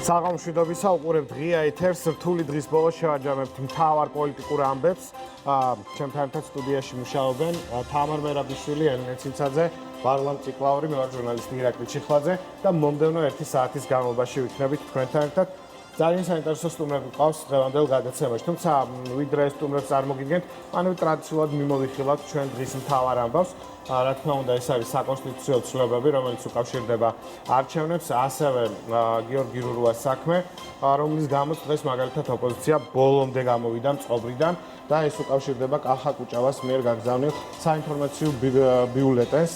საღამოშვიდობისა უყურებთ ღია ეთერს რთული დღის ბოლოს შევაჯამებთ მთავარ პოლიტიკურ ამბებს. ჩემთან ერთად სტუდიაში მუშაობენ თამარ მერაბიშვილი, ელენე ვარლამ ციკლაური, მე ვარ ჟურნალისტი ირაკლი ჩიხლაძე და მომდევნო 1 საათის განმავლობაში ვიქნებით თქვენთან ერთად. ძალიან საინტერესო სტუმრები გვყავს დღევანდელ გადაცემაში. თუმცა ვიდრე ეს სტუმრებს წარმოგიდგენთ, მანვე ტრადიციულად მიმოვიხილავთ ჩვენ დღის მთავარ ამბავს. რა თქმა უნდა, ეს არის საკონსტიტუციო ცვლილებები, რომელიც უკავშირდება არჩევნებს, ასევე გიორგი რურუას საქმე, რომლის გამოც დღეს მაგალითად ოპოზიცია ბოლომდე გამოვიდა მწყობრიდან და ეს უკავშირდება კახა კუჭავას მიერ გაგზავნილ საინფორმაციო ბიულეტენს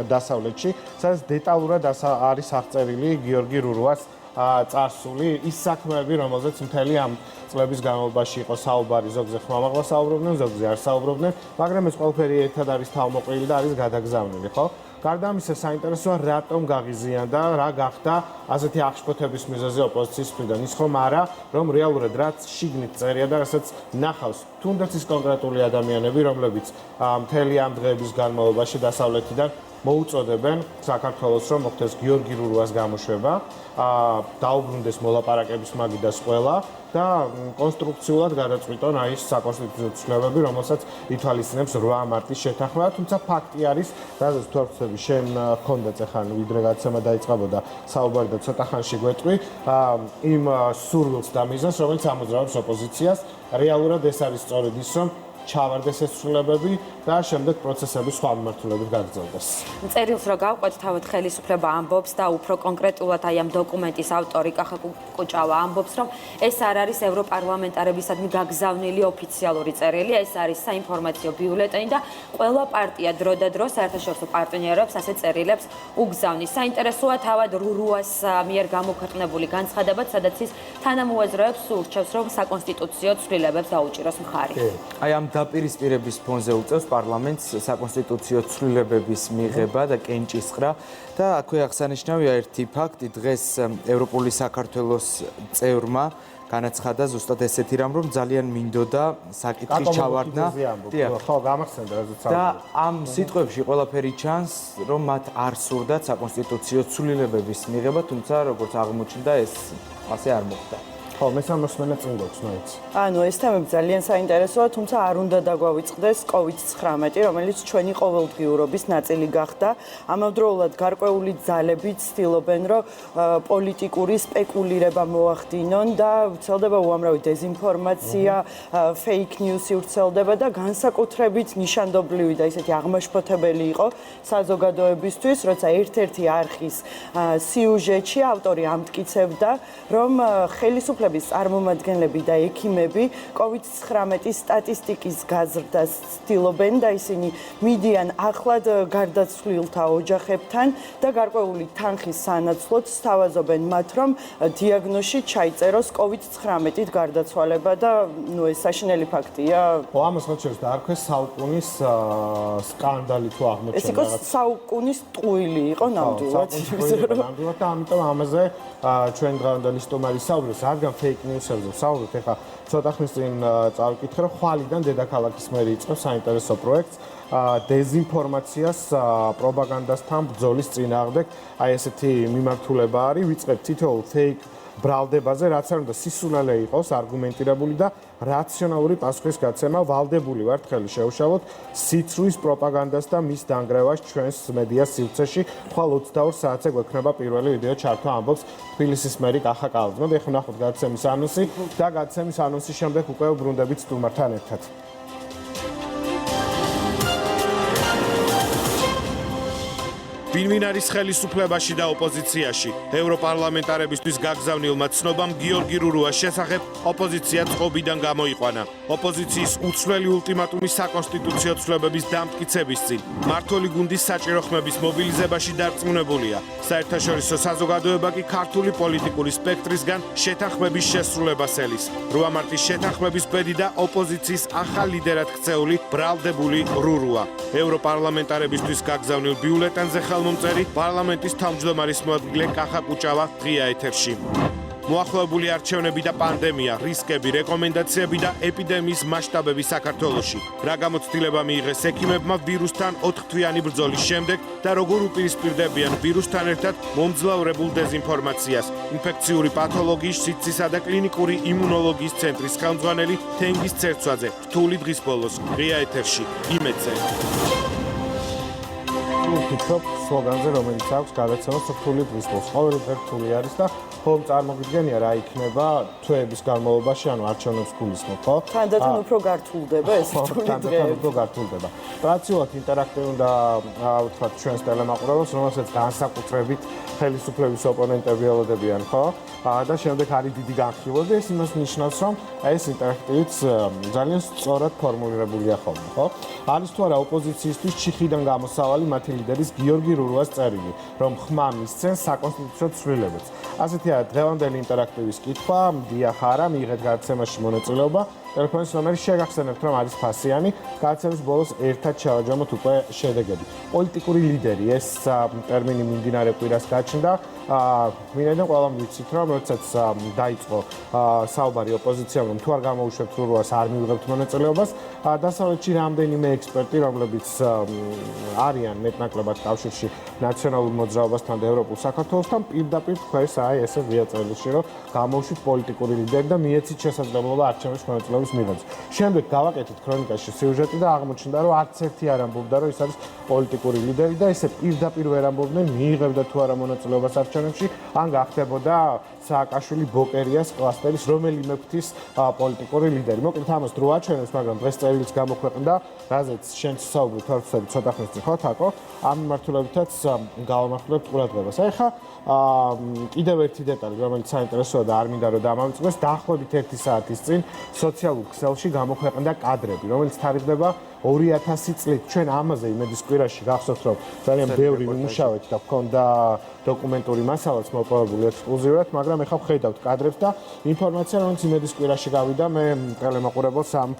დასავლეთში, სადაც დეტალურად არის აღწერილი გიორგი რურუას წარსული, ის საქმეები, რომელზეც მთელი ამ წლების განმავლობაში იყო საუბარი, ზოგზე ხმამაღლა საუბრობდნენ, ზოგზე არ საუბრობდნენ, მაგრამ ეს ყველაფერი ერთად არის თავმოყრილი და არის გადაგზავნილი, ხო? გარდა ამისა, საინტერესოა, რატომ გაღიზიანდა, რა გახდა ასეთი აღშფოთების მიზეზი ოპოზიციის მხრიდან. ის ხომ არა, რომ რეალურად რაც შიგნით წერია და რასაც ნახავს, თუნდაც ის კონკრეტული ადამიანები, რომლებიც მთელი ამ დღეების განმავლობაში დასავლეთიდან მოუწოდებენ საქართველოს, რომ მოხდეს გიორგი რურუას გამოშვება, დაუბრუნდეს მოლაპარაკების მაგიდას ყველა და კონსტრუქციულად გადაწყვიტონ აი ეს საკონსტიტუციო ცვლილებები, რომელსაც ითვალისწინებს 8 მარტის შეთანხმება, თუმცა ფაქტი არის, რადგან თორცები შენ ხონდა წეხან ვიდრე გადაცემა დაიწყებოდა საუბარი და ცოტა ხანში გვეტყვი, იმ სურვილს და მიზანს, რომელიც ამოძრავებს ოპოზიციას, რეალურად ეს არის სწორედ ის, რომ ჩავარდეს ეს ცვლილებები და შემდეგ პროცესები სხვა მიმართულებით გაგრძელდეს. წერილს რო გავყვეთ, თავად ხელისუფლება ამბობს და უფრო კონკრეტულად აი ამ დოკუმენტის ავტორი კახა კუჭავა ამბობს, რომ ეს არ არის ევროპარლამენტარებისადმი გაგზავნილი ოფიციალური წერილი, ეს არის საინფორმაციო ბიულეტენი და ყველა პარტია დრო და დრო საერთაშორისო პარტნიორებს ასე წერილებს უგზავნის. საინტერესოა თავად რურუას მიერ გამოქვეყნებული განცხადება, სადაც ის თანამოაზრეებს ურჩევს, რომ საკონსტიტუციო ცვლილებებს დაუჭიროს მხარი. აი ამ დაპირისპირების ფონზე უწევს პარლამენტს საკონსტიტუციო ცვლილებების მიღება და კენჭისყრა და აქვე აღსანიშნავია ერთი ფაქტი, დღეს ევროპული საქართველოს წევრმა განაცხადა ზუსტად ესეთი რამ, რომ ძალიან მინდოდა საკითხის ჩავარდნა. ხო, გამახსენდა რაზეც და ამ სიტყვებში ყველაფერი ჩანს, რომ მათ არ სურდათ საკონსტიტუციო ცვლილებების მიღება, თუმცა როგორც აღმოჩნდა, ეს ასე არ მოხდა. ხო, მესამოსმენა წინ გვაქვს, ნაიც. ანუ ეს თემები ძალიან საინტერესოა, თუმცა არ უნდა დაგვავიწყდეს COVID-19, რომელიც ჩვენი ყოველდღიურობის ნაწილი გახდა. ამავდროულად გარკვეული ძალები ცდილობენ, რომ პოლიტიკური სპეკულირება მოახდინონ და ვრცელდება უამრავი დეზინფორმაცია, fake news-ი ვრცელდება და განსაკუთრებით ნიშანდობლივი და ისეთი აღმაშფოთებელი იყო საზოგადოებისთვის, როცა ერთ-ერთი არხის სიუჟეტში ავტორი ამტკიცებდა, რომ ხელისუფლების წარმომადგენლები და ექიმები COVID-19 სტატისტიკის გაზრდას ცდილობენ და ისინი მიდიან ახლად გარდაცვლილთა ოჯახებთან და გარკვეული თანხის სანაცვლოდ სთავაზობენ მათ, რომ დიაგნოზში ჩაიწეროს COVID-19-ით გარდაცვალება და ეს საშინელი ფაქტია. ხო, ამას მათ შორის დაარქვეს საუკუნის სკანდალი თუ აღმოჩნდა. ეს იყო საუკუნის ტყუილი იყო ნამდვილად. ნამდვილად და ამიტომ ამაზე ჩვენ დღევანდელი სტუმარი საუბრობს, რადგან fake news-ებზე საუბრობთ, ეხლა ცოტა ხნის წინ წავიკითხე, რომ ხვალიდან დედაქალაქის მერი იწყებს საინტერესო პროექტს დეზინფორმაციას, პროპაგანდასთან ბრძოლის წინააღმდეგ. აი ესეთი მიმართულება არის, ვიწყებთ თითოეულ fake ბრალდებაზე, რაც არ უნდა სისულელე იყოს, არგუმენტირებული და რაციონალური პასუხის გაცემა. ვალდებული ვართ ხელი შევშალოთ სიცრუის პროპაგანდას და მის დანგრევას ჩვენს მედიას სივრცეში. ხვალ 22 საათზე გვექნება პირველი ვიდეო ჩართვა, ამბობს თბილისის მერი კახა კალაძე. მოდი ახლა ნახოთ გადაცემის ანონსი და გადაცემის ანონსის შემდეგ უკვე ვბრუნდებით სტუმართან ერთად. ვინ არის ხელისუფლებაში და ოპოზიციაში? ევროპარლამენტარებისთვის გაგზავნილმა ცნობამ გიორგი რურუას შესახებ ოპოზიცია წყობიდან გამოიყვანა. ოპოზიციის უცვლელი ულტიმატუმი საკონსტიტუციო ცვლილებების დამტკიცების წინ. მმართველი გუნდის საჭირო ხმების მობილიზებაში დარწმუნებულია. საერთაშორისო საზოგადოება კი ქართული პოლიტიკური სპექტრისგან შეთანხმების შესრულებას ელის. 8 მარტის შეთანხმების ბედი და ოპოზიციის ახალ ლიდერად ქცეული ბრალდებული რურუა. ევროპარლამენტარებისთვის გაგზავნილ ბიულეტენზე მომწერი პარლამენტის თავმჯდომარის მოადგილე კახა კუჭავა ღია ეთერში. მოახლოებული არჩევნები და პანდემია, რისკები, რეკომენდაციები და ეპიდემიის მასშტაბები საქართველოში. რა გამოცდილება მიიღეს ექიმებმა ვირუსთან 4 თვიანი ბრძოლის შემდეგ და როგორ უპირისპირდებიან ვირუსთან ერთად მომძლავრებულ დეზინფორმაციას. ინფექციური პათოლოგიის, სიცისა და კლინიკური იმუნოლოგიის ცენტრის ხელმძღვანელი თენგიზ ცერცვაძე. რთული დღის ბოლოს ღია ეთერში იმედზე. ვფიქრობ სლოგანზე, რომელიც აქვს გადაცემას რთული დღის ბოლოს. ყოველი დღე რთული არის და ხომ წარმოგიდგენია რა იქნება თვეების განმავლობაში, ანუ არჩევნებს გულისხმობ, ხო? თანდათან უფრო გართულდება ეს რთული დღეები. უფრო გართულდება. ტრადიციულად ინტერაქტიული და ვთქვათ ჩვენს ტელემაყურებელს, რომელსაც განსაკუთრებით ხელისუფლების ოპონენტები ელოდებიან, ხო? და შემდეგ არის დიდი განხილვა, ეს იმას ნიშნავს, რომ ეს ინტერაქტივიც ძალიან სწორად ფორმულირებულია ხოლმე, ხო? არის თუ არა ოპოზიციისთვის ჩიხიდან გამოსავალი მათი ლიდერის გიორგი რურვას წერილი, რომ ხმა მისცემს საკონსტიტუციო ცვლილებებს. ასეთია დღევანდელი ინტერაქტივის კითხვა, დიახ არა, მიიღეთ გადაცემაში მონაწილეობა. ტელეფონის ნომერი შეგახსენებთ, რომ არის ფასიანი, გადაცემის ბოლოს ერთად შევაჯამოთ უკვე შედეგები. პოლიტიკური ლიდერი ეს ტერმინი მიმდინარე კვირას გაჩნდა. ვინაიდან ყველამ ვიცით, რომ როდესაც დაიწყო საუბარი ოპოზიციამ, რომ თუ არ გამოუშვებთ რურვას, არ მივიღებთ მონაწილეობას, დასავლეთში რამდენიმე ექსპერტი, რომლებიც არიან მეტნაკლებად კავშირში ნაციონალურ მოძრაობასთან და ევროპულ საქართველოსთან, პირდაპირ თქვეს, აი ესე ღია წერილში, რომ გამოუშვით პოლიტიკური ლიდერი და მიეცით შესაძლებლობა არჩევნებში მონაწილეობის მიღებას. შემდეგ გავაკეთეთ ქრონიკაში სიუჟეტი და აღმოჩნდა, რომ არც ერთი არ ამბობდა, რომ ის არის პოლიტიკური ლიდერი და ესე პირდაპირ ვერ ამბობდნენ, მიიღებდა თუ არა მონაწილეობას არჩევნებში, ან გახდებოდა სააკაშვილი ბოკერიას კლასტერის რომელიმე ფრთის პოლიტიკური ლიდერი. მოკლედ ამას დრო აჩვენებს, მაგრამ დღეს წერილიც გამოქვეყნდა, რაზეც შენ საუბრობ თორსები ცოტა ხნის წინ, ხო თაკო? ამ მიმართულებითაც გავამახვილებთ ყურადღებას. აი ხა კიდევ ერთი დეტალი, რომელიც საინტერესოა და არ მინდა რომ დამავიწყდეს, დაახლოებით 1 საათის წინ სოციალურ ქსელში გამოქვეყნდა კადრები, რომელიც თარიღდება 2000 წლით. ჩვენ ამაზე იმედის კვირაში გახსოვთ, რომ ძალიან ბევრი ვიმუშავეთ და გვქონდა დოკუმენტური მასალაც მოპოვებული ექსკლუზიურად, მაგრამ ეხლა ვხედავთ კადრებს და ინფორმაცია, რომელიც იმედის კვირაში გავიდა, მე ტელემაყურებელს ამ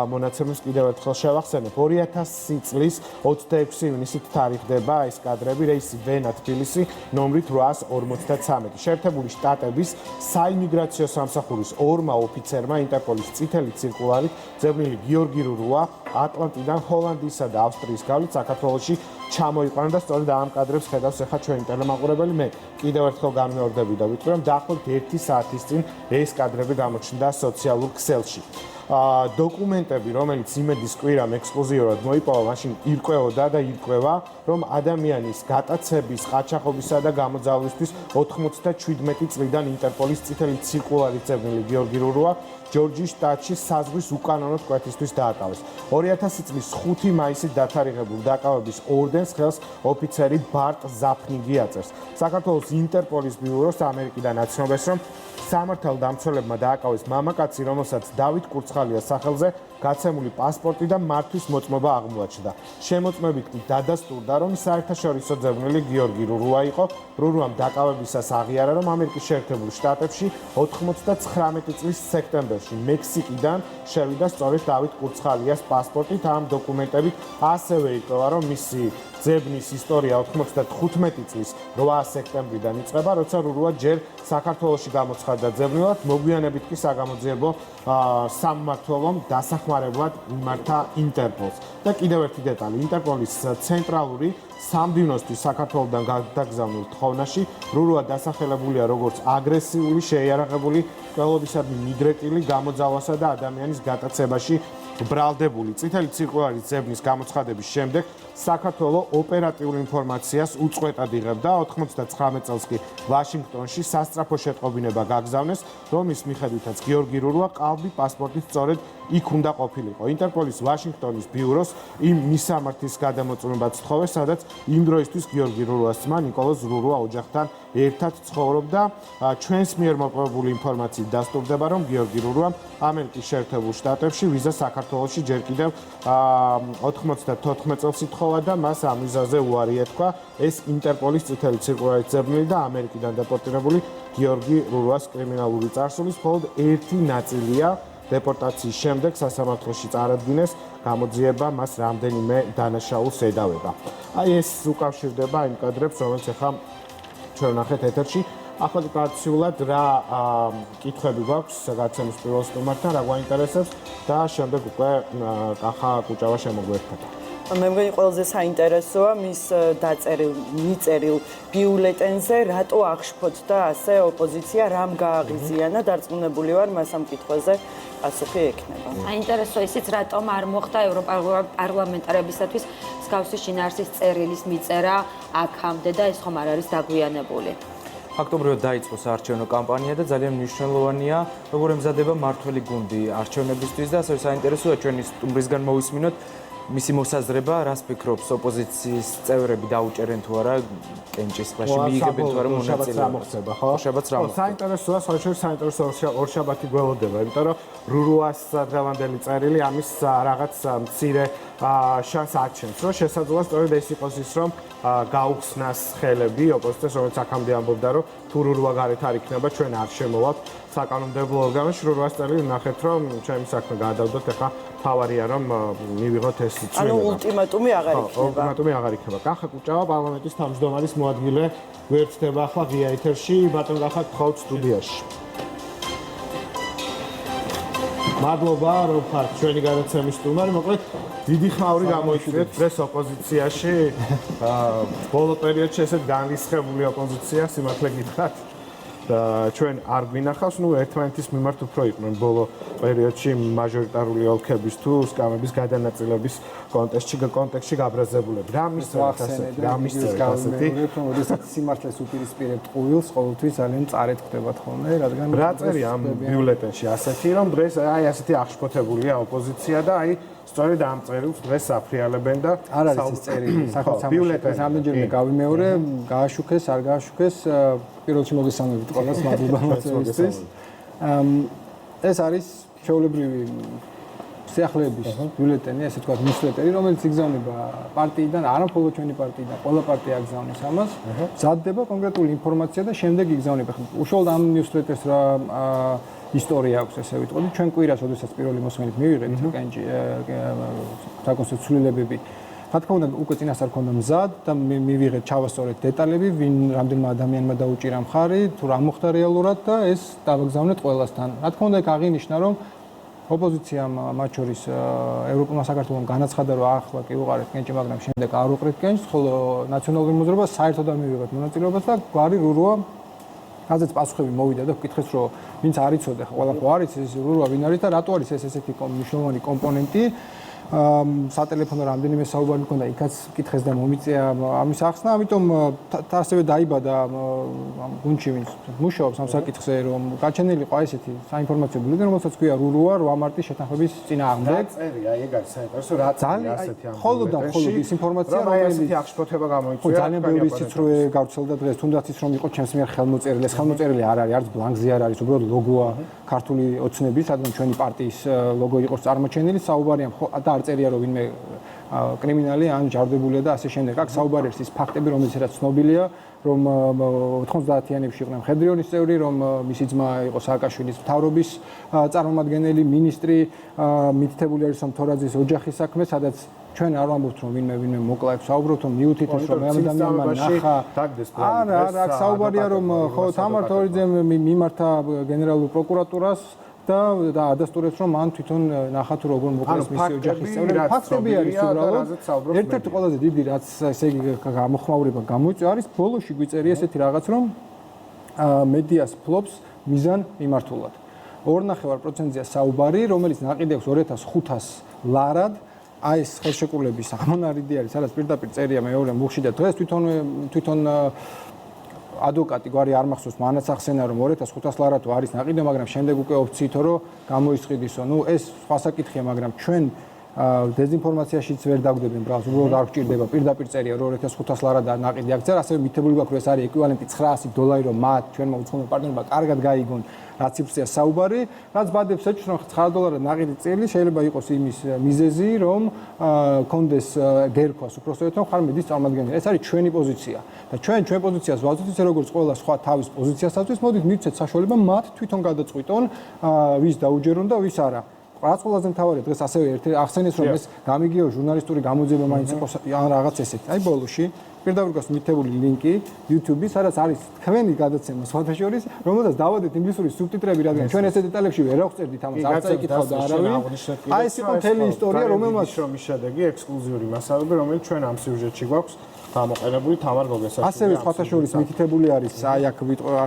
მონაცემს კიდევ ერთხელ შევახსენებ. 2000 წლის 26 ივნისით თარიღდება ეს კადრები, რეისი ვენა თბილისი, ნომრით 853. შეერთებული შტატების საიმიგრაციო სამსახურის ორმა ოფიცერმა ინტერპოლის წითელი ცირკულარით ძებნილი გიორგი რურვა ატლანტიდან ჰოლანდიისა და ავსტრიის გავლით საქართველოში ჩამოიყვანა და სწორედ ამ კადრებს ხედავს ახლა ჩვენი ტელემაყურებელი. მე კიდევ ერთხელ განმეორდები და ვიტყვი, რომ დაახლოებით 1 საათის წინ ეს კადრები გამოჩნდა სოციალურ ქსელში. დოკუმენტები, რომელიც იმედის კვირამ ექსკლუზიურად მოიპოვა, მაშინ ირკვეოდა და ირკვევა, რომ ადამიანის გატაცების, ყაჩაღობისა და გამოძავლისთვის 97 წლიდან ინტერპოლის წითელი ცირკულარით ძებნილი გიორგი რურვა ჯორჯის შტატში საზღვის უკანონო კვეთისთვის დააკავეს. 2000 წლის 5 მაისით დათარიღებულ დაკავების ორდენს ხელს ოფიცერი ბარტ ზაფნიგი აწერს. საქართველოს ინტერპოლის ბიუროს ამერიკიდან აცნობს, რომ სამართალდამცველებმა დააკავეს მამაკაცი, რომელსაც დავით კურცხალიას სახელზე გაცემული პასპორტი და მართვის მოწმობა აღმოაჩნდა. შემოწმებით დადასტურდა, რომ საერთაშორისო ძებნელი გიორგი რურვა იყო. რურვამ დაკავებისას აღიარა, რომ ამერიკის შეერთებულ შტატებში 99 წლის სექტემბერში მექსიკიდან შევიდა სწორედ დავით კურცხალიას პასპორტით. ამ დოკუმენტებით ასევე ირკვევა, რომ მისი ძებნის ისტორია 95 წლის 8 სექტემბრიდან იწყება, როცა რურვა ჯერ საქართველოში გამოცხადდა ძებნილად, მოგვიანებით კი საგამოძიებო სამმართველომ დასახმარებლად მიმართა ინტერპოლს. და კიდევ ერთი დეტალი, ინტერპოლის ცენტრალური სამდივნოსთვის საქართველოდან გადაგზავნილ თხოვნაში რურვა დასახელებულია როგორც აგრესიული, შეიარაღებული, ყველობისადმი მიდრეკილი, გამოძალვასა და ადამიანის გატაცებაში ბრალდებული. წითელი ცირკულარის ძებნის გამოცხადების შემდეგ საქართველო ოპერატიულ ინფორმაციას უწყვეტად იღებდა. 99 წელს კი ვაშინგტონში სასწრაფო შეტყობინება გაგზავნეს, რომლის მიხედვითაც გიორგი რურვა ყალბი პასპორტით სწორედ იქ უნდა ყოფილიყო. ინტერპოლის ვაშინგტონის ბიუროს იმ მისამართის გადამოწმებაც თხოვეს, სადაც იმ დროისთვის გიორგი რურვას ძმა ნიკოლოზ რურვა ოჯახთან ერთად ცხოვრობდა. ჩვენს მიერ მოპოვებული ინფორმაციით დასტურდება, რომ გიორგი რურვამ ამერიკის შეერთებულ შტატებში ვიზა საქართველოში ჯერ კიდევ 94 წელს ითხოვა და მას ამ ვიზაზე უარი ეთქვა. ეს ინტერპოლის წითელი ცირკულარით ძებნილი და ამერიკიდან დეპორტირებული გიორგი რურვას კრიმინალური წარსულის მხოლოდ ერთი ნაწილია. დეპორტაციის შემდეგ სასამართლოში წარადგინეს, გამოძიება მას რამდენიმე დანაშაულს ედავება. აი ეს უკავშირდება იმ კადრებს, რომელიც ახლა ჩვენ ვნახეთ ეთერში. ახლა ტრადიციულად რა კითხვები გვაქვს გაცემის პირველ სტუმართან, რა გვაინტერესებს და შემდეგ უკვე კახა კუჭავა შემოგვერთება. მე მგონი ყველაზე საინტერესოა მის მიწერილ ბიულეტენზე რატო აღშფოთ და ასე ოპოზიცია რამ გააღიზიანა, დარწმუნებული ვარ მას ამ კითხვაზე პასუხი ექნება. საინტერესო ისიც რატომ არ მოხდა ევროპარლამენტარებისათვის მსგავსი შინაარსის წერილის მიწერა აქამდე და ეს ხომ არ არის დაგვიანებული. ფაქტობრივად დაიწყო საარჩევნო კამპანია და ძალიან მნიშვნელოვანია, როგორ ემზადება მმართველი გუნდი არჩევნებისთვის და ასევე საინტერესოა ჩვენი სტუმრისგან მოვისმინოთ მისი მოსაზრება, რას ფიქრობს ოპოზიციის წევრები დაუჭერენ თუ არა კენჭისყრაში, მიიღებენ თუ არა მონაწილეობას. შაბათს რა მოხდება? საინტერესოა, საინტერესო ორშაბათი გველოდება, იმიტომ რომ რურუას დღევანდელი წერილი ამის რაღაც მცირე შანსს აჩენს, რომ შესაძლოა სწორედ ეს იყოს ის, რომ გაუხსნას ხელები ოპოზიციას, რომელიც აქამდე ამბობდა, რომ თუ რურუა გარეთ არ იქნება, ჩვენ არ შემოვავთ საკანონმდებლო ორგანოში. რურუას წერილი ნახეთ, რომ ჩემი საქმე გადავდოთ, ეხლა თავარია რომ მივიღოთ ეს წვენება. ანუ ულტიმატუმი აღარ იქნება. ულტიმატუმი აღარ იქნება. კახა კუჭავა პარლამენტის თავმჯდომარის მოადგილე გვერდდება ახლა ღია ეთერში, ბატონ კახა გთხოვთ სტუდიაში. მადლობა რომ ხართ ჩვენი გადაცემის სტუმარი. მოკლედ დიდი ხმაური გამოიწვიეთ დღეს ოპოზიციაში. ბოლო პერიოდში ესეთ განრისხებული ოპოზიცია, სიმართლე გითხრათ. და ჩვენ არ გვინახავს, ერთმანეთის მიმართ უფრო იყვნენ ბოლო პერიოდში მაჟორიტარული ოლქების თუ სკამების გადანაწილების კონტექსტში გაბრაზებულები. რა მისცემთ ასეთი? რა მისცემთ ასეთი? როდესაც სიმართლეს უპირისპირებთ ყუილს, ყოველთვის ძალიან წარეთ ხდებათ ხოლმე, რადგან რა წერია ამ ბიულეტენში ასეთი, რომ დღეს აი ასეთი აღშფოთებულია ოპოზიცია და აი სწორედ ამ წერილს დღეს საფრიალებენ და არ არის ეს წერილი საქართველოს ამდენჯერმე გავიმეორე, გააშუქეს, არ გააშუქეს, პირველში მოგესალმებით ყველას, მადლობა მოწვევისთვის. ეს არის ჩვეულებრივი საიახლეების ბიულეტენი, ასე ვთქვათ, ნიუსლეტერი, რომელიც იგზავნება პარტიიდან, არა მხოლოდ ჩვენი პარტიიდან, ყველა პარტია აგზავნის ამას, მზადდება კონკრეტული ინფორმაცია და შემდეგ იგზავნება. უშუალოდ ამ ნიუსლეტერს რა ისტორია აქვს, ესე ვიტყოდი, ჩვენ კვირას, როდესაც პირველი მოსმენით მივიღეთ კენჭი საკონსტიტუციო ცვლილებები. რა თქმა უნდა, უკვე წინასწარ ქონდა მზად და მივიღეთ ჩავასწორეთ დეტალები, ვინ რამდენმა ადამიანმა დაუჭირა მხარი, თუ რა მოხდა რეალურად და ეს დავაგზავნეთ ყველასთან. რა თქმა უნდა, ეგ აღინიშნა, რომ ოპოზიციამ მათ შორის ევროპულმა საქართველოს განაცხადა, რომ ახლა კი უყარეთ კენჭი, მაგრამ შემდეგ არ უყრეთ კენჭს, ხოლო ნაციონალური მოძრაობა საერთოდ არ მივიღეთ მონაწილეობას და გვარი რურუა რაზეც პასუხები მოვიდა და ვკითხეს, რომ ვინც არ იცოდა, ყველა ხო არის ეს რურუა ვინ არის და რატო არის ეს ესეთი მნიშვნელოვანი კომპონენტი. სატელეფონო რამდენიმე საუბარი მქონდა, იქაც კითხეს და მომიწია ამის ახსნა, ამიტომ ასევე დაიბადა გუნდში ვინც მუშაობს ამ საკითხზე, რომ გაჩენილი ყო ესეთი საინფორმაციო ბიულეტენი, რომელსაც ქვია რურუა 8 მარტის შეთანხმების წინააღმდეგ. წერია, ეგ არის საინტერესო, რა წერია ასეთი ამ მხოლოდ ის ინფორმაცია, რომელიც აღშფოთება გამოიწვია. ძალიან ბევრი სიცრუე გავრცელდა დღეს, თუნდაც ის რომ იყო ჩემს მიერ ხელმოწერილი, ეს ხელმოწერილი არ არის, არც ბლანკზე არ არის, უბრალოდ ლოგოა ქართული ოცნების, სადაც ჩვენი პარტიის ლოგო იყოს წარმოჩენილი, საუბარია და არ წერია რომ ვინმე კრიმინალი ან ჯარდებულია და ასე შემდეგ. აქ საუბარი არის ის ფაქტები, რომელიცაც ცნობილია, რომ 90-იანებში იყვნენ მხედრიონის წევრი, რომ მისი ძმა იყო სააკაშვილის მთავრობის წარმომადგენელი, მინისტრი, მითითებული არის რომ თორაძის ოჯახის საქმე, სადაც ჩვენ არ ვამბობთ რომ ვინმე მოკლა, საუბრობთ რომ მიუთითეს რომ მე ადამიანმა ნახა. არა, აქ საუბარია რომ ხო თამარ თორიძემ მიმართა გენერალურ პროკურატურას და ადასტურებს რომ მან თვითონ ნახა თუ როგორ მოკლეს მისი ოჯახის წევრები. ფაქტები არის უბრალოდ. ერთ-ერთი ყველაზე დიდი რაც ესე იგი გამოხმაურება გამოიწვია არის ბოლოში გვიწერია ესეთი რაღაც რომ მედიას ფლობს მიზან მიმართულად. 2.5%-ია საუბარი, რომელიც ნაყიდი აქვს 2500 ლარად. აი ეს ხელშეკრულების ამონარიდი არის, სადაც პირდაპირ წერია მეორე მუხში და დღეს თვითონ ადვოკატი გვარი არ მახსოვს მანაც ახსენა რომ 2500 ლარა თუ არის ნაყიდო, მაგრამ შემდეგ უკვე ოფციითო რომ გამოისყიდისო. ეს სხვა საკითხია, მაგრამ ჩვენ დეზინფორმაციაშიც ვერ დაგვდებენ ბრალს, უბრალოდ არ გვჭირდება პირდაპირ წერია 2500 ლარა და ნაყიდი აქცია, ასევე მითებული გვაქვს რომ ეს არის ეკვივალენტი 900 დოლარი, რომ მათ ჩვენმა უცხოურ პარტნიორებმა კარგად გაიგონ რა ციფრია საუბარი, რაც ბადებს ეჭვს რომ 9 დოლარად ნაყიდი წელი შეიძლება იყოს იმის მიზეზი, რომ კონდეს გერქვას უпростоეთ რომ ხარ მედის წარმომადგენელი. ეს არის ჩვენი პოზიცია და ჩვენ პოზიციას ვაზრობთ ისე როგორც ყველა სხვა თავის პოზიციასაც, მოდით მივცეთ საშუალება მათ თვითონ გადაწყვიტონ ვის დაუჯერონ და ვის არა. რაც ყველაზე მთავარია დღეს ასევე ერთი ახსენეს რომ ეს გამიგიო ჟურნალისტური გამოძიება მაინც იყოს ან რაღაც ესეთი. აი ბოლოში პირდაპირ გას მითებული ლინკი YouTube-ის, სადაც არის თქვენი გადაცემა სხვათაშორის, რომელსაც დავადეთ ინგლისური სუბტიტრები, რადგან ჩვენ ესე დეტალებში ვერ ავწერდით ამას, არც ეკითხავდა არავინ. აი ეს იყო მთელი ისტორია, რომელმაც შრომის შედეგი ექსკლუზიური მასალები, რომელიც ჩვენ ამ სიუჟეტში გვაქვს გამოყენებული თამარ გოგესაშვილი. ასევე სხვათაშორის მითითებული არის, აი აქ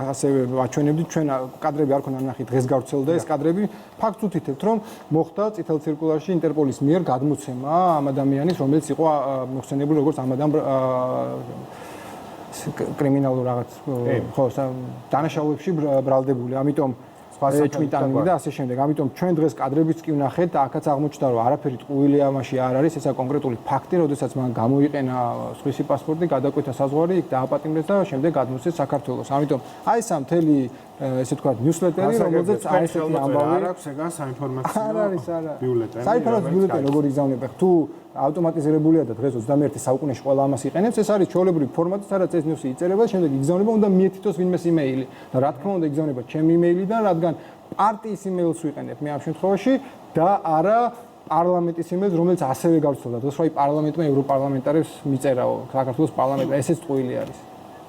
ასევე აჩვენებდით, ჩვენ კადრები არ ქონდა ნახი, დღეს გავრცელდა ეს კადრები. ფაქტს ვთითებთ, რომ მოხდა წითელ ცირკულარში ინტერპოლის მიერ გადმოცემა ამ ადამიანის, რომელიც იყო მოხსენებული როგორც ამ адам კრიმინალურ რაღაც ხო დანაშაულებში ბრალდებული. ამიტომ ეჭვიტანი და ასე შემდეგ. ამიტომ ჩვენ დღეს კადრებიც კი ვნახეთ და აქაც აღმოჩნდა რომ არაფერი ტყუილი ამაში არ არის, ესა კონკრეტული ფაქტი, როდესაც მან გამოიყენა სხვისი პასპორტი, გადაკვეთა საზღვარი, იქ დააპატიმრეს და შემდეგ გადმოსცეს საქართველოს. ამიტომ აი ეს მთელი ესე თქვა ნიუსლეტერი, რომელზეც აი ესეთი ამბავი არ აქვს ეგან საინფორმაციო ბიულეტენი. საინფორმაციო ბიულეტენი როგორ იგზავნება? თუ ავტომატიზირებულია და დღეს 21 საუკუნეში ყველა ამას იყენებს, ეს არის ჩვეულებრივი ფორმატი, სადაც ეს ნიუსი იწერება, შემდეგ იგზავნება, უნდა მიეთითოს ვინმეს იმეილი. და რა თქმა უნდა იგზავნება ჩემი იმეილიდან, რადგან პარტიის იმეილს ვიყენებ მე ამ შემთხვევაში და არა პარლამენტის იმეილს, რომელიც ასევე გავრცელდა. დღეს რა პარლამენტმა ევროპარლამენტარებს მიწერაო, საქართველოს პარლამენტმა, ესეც ტყუილი არის.